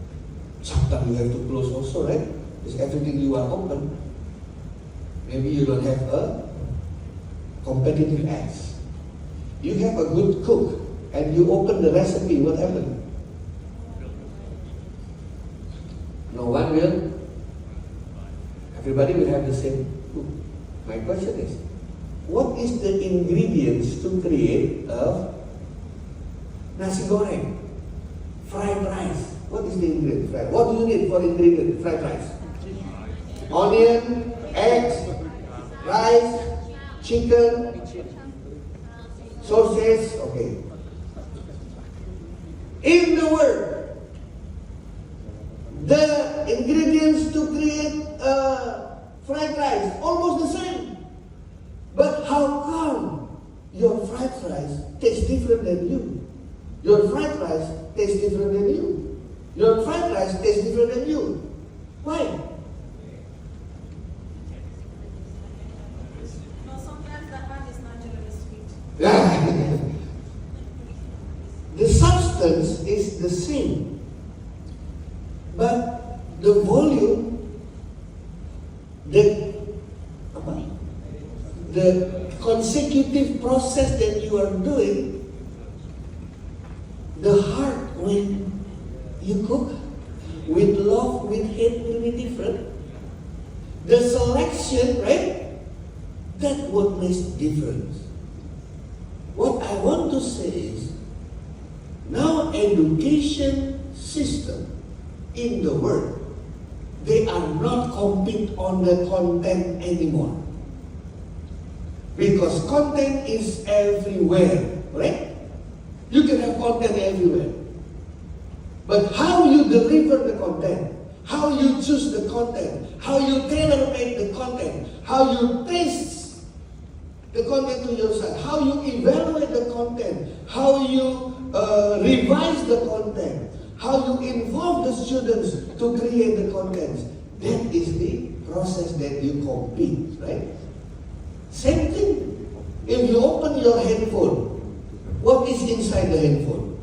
Speaker 2: Sometimes you have to close also, right? Because everything you are open, maybe you don't have a competitive edge. You have a good cook and you open the recipe, what happened? No one will. Everybody will have the same cook. My question is, what is the ingredients to create a nasi goreng, fried rice? What is the ingredient? Fried. What do you need for ingredient fried rice? Onion, eggs, rice, chicken, sausage. Okay. In the world, the ingredients to create fried rice almost the same. But how come your fried rice tastes different than you? Your fried rice tastes different than you. Your fried rice tastes different than you. Why?
Speaker 5: No, sometimes that one is naturally sweet.
Speaker 2: The substance is the same, but the volume, the consecutive process that you are doing, the heart when you cook, with love, with hate will be different. The selection, right? That's what makes difference. What I want to say is, now education system in the world, they are not compete on the content anymore. Because content is everywhere, right? You can have content everywhere. But how you deliver the content, how you choose the content, how you tailor-make the content, how you taste the content to yourself, how you evaluate the content, how you revise the content, how you involve the students to create the contents. That is the process that you compete, right? Same thing. If you open your handphone, what is inside the handphone?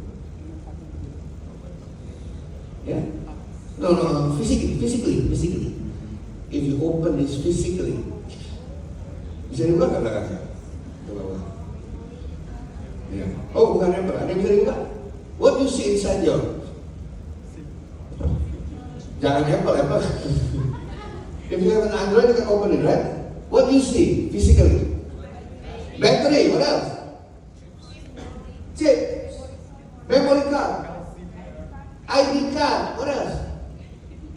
Speaker 2: Yeah? No, physically. If you open this physically, bisa dibuka ke belakangnya? Ke bawah. Yeah. Oh, bukan hamper, ada yang bisa dibuka? What do you see inside your? Jangan hamper. If you have an Android, you can open it, right? What do you see physically? Battery, what else? Chip, memory card, ID card, what else?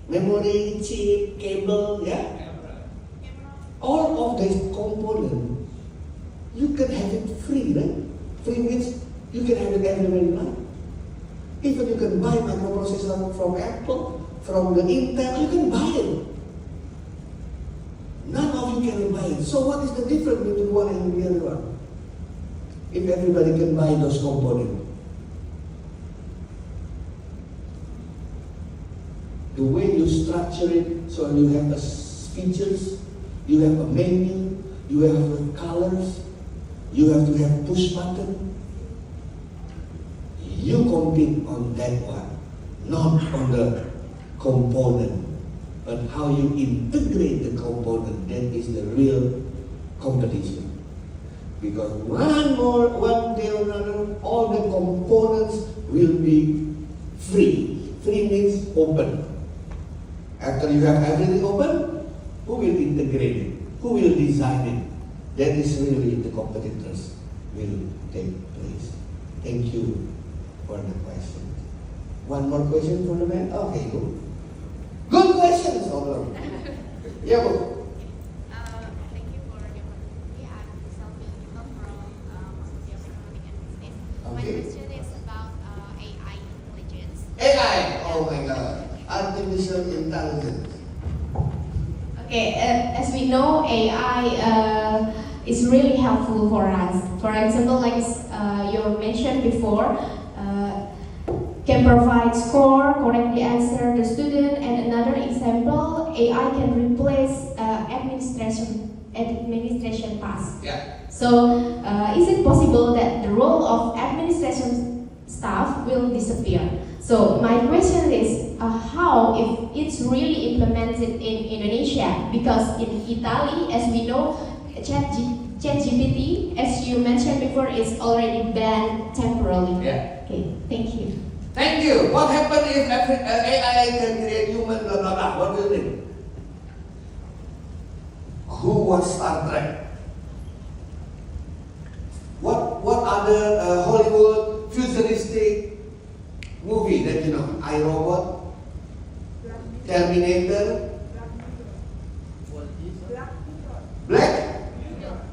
Speaker 2: Memory, chip, cable, yeah? All of these components, you can have it free, right? Free means you can have it everywhere you like. Even you can buy microprocessor from Apple, from the Intel, you can buy it. None of you you cannot buy it. So what is the difference between one and the other one? If everybody can buy those components. The way you structure it, so you have features, you have a menu, you have the colors, you have to have push button. You compete on that one, not on the component, but how you integrate the component. That is the real competition. Because one day or another, all the components will be free. Free means open. After you have everything open, who will integrate it? Who will design it? That is really the competitors will take place. Thank you for the question. One more question for the man? Okay, good. Good questions, Oblo. Yeah, good.
Speaker 5: Thank you for the opportunity. I'm Selvi from Faculty of Economic and Business. My
Speaker 2: Okay.
Speaker 5: question is about AI intelligence.
Speaker 2: AI, oh my God. Artificial intelligence.
Speaker 7: Okay, as we know, AI is really helpful for us. For example, like you mentioned before, can provide score, correctly answer the student, and another example, AI can replace administration tasks.
Speaker 2: Yeah.
Speaker 7: So, is it possible that the role of administration staff will disappear? So, my question is, how if it's really implemented in Indonesia? Because in Italy, as we know, ChatGPT, as you mentioned before, is already banned temporarily.
Speaker 2: Yeah.
Speaker 7: Okay, thank you.
Speaker 2: Thank you. What happens if AI can create human blah blah blah? What do you think? Who watched Star Trek? What other Hollywood futuristic movie that you know? iRobot, Terminator, Black?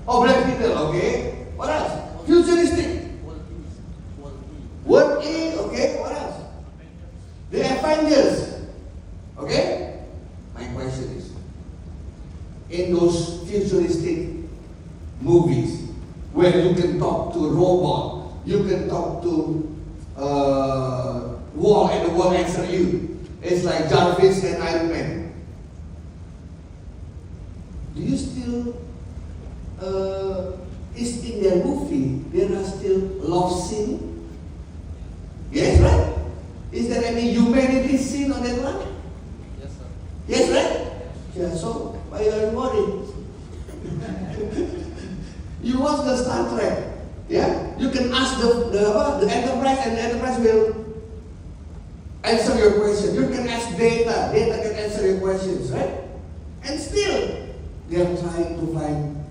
Speaker 2: Oh, Black Peter. Okay. What else? Futuristic. What A? Okay. What else? The Avengers. Okay. My question is, in those futuristic movies where you can talk to robot, you can talk to wall and the wall answer you. It's like Jarvis and Iron Man. Do you still is in their movie there are still love scene? Yes, right? Is there any humanity scene on that one?
Speaker 3: Yes, sir.
Speaker 2: Yes, right? Yeah, so why are you worried? You watch the Star Trek, yeah? You can ask the Enterprise, and the Enterprise will answer your question. You can ask Data can answer your questions, right? And still, they are trying to find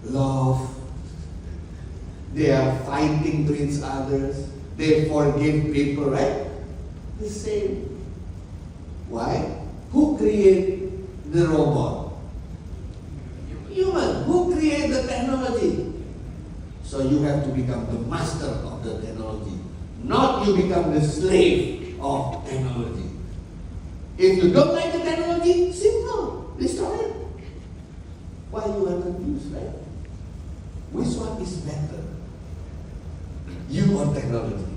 Speaker 2: love. They are fighting to each other. They forgive people, right? The same. Why? Who created the robot? Human. Who created the technology? So you have to become the master of the technology, not you become the slave of technology. If you don't like the technology, simple, destroy it. Why you are confused, right? Which one is better? You or technology?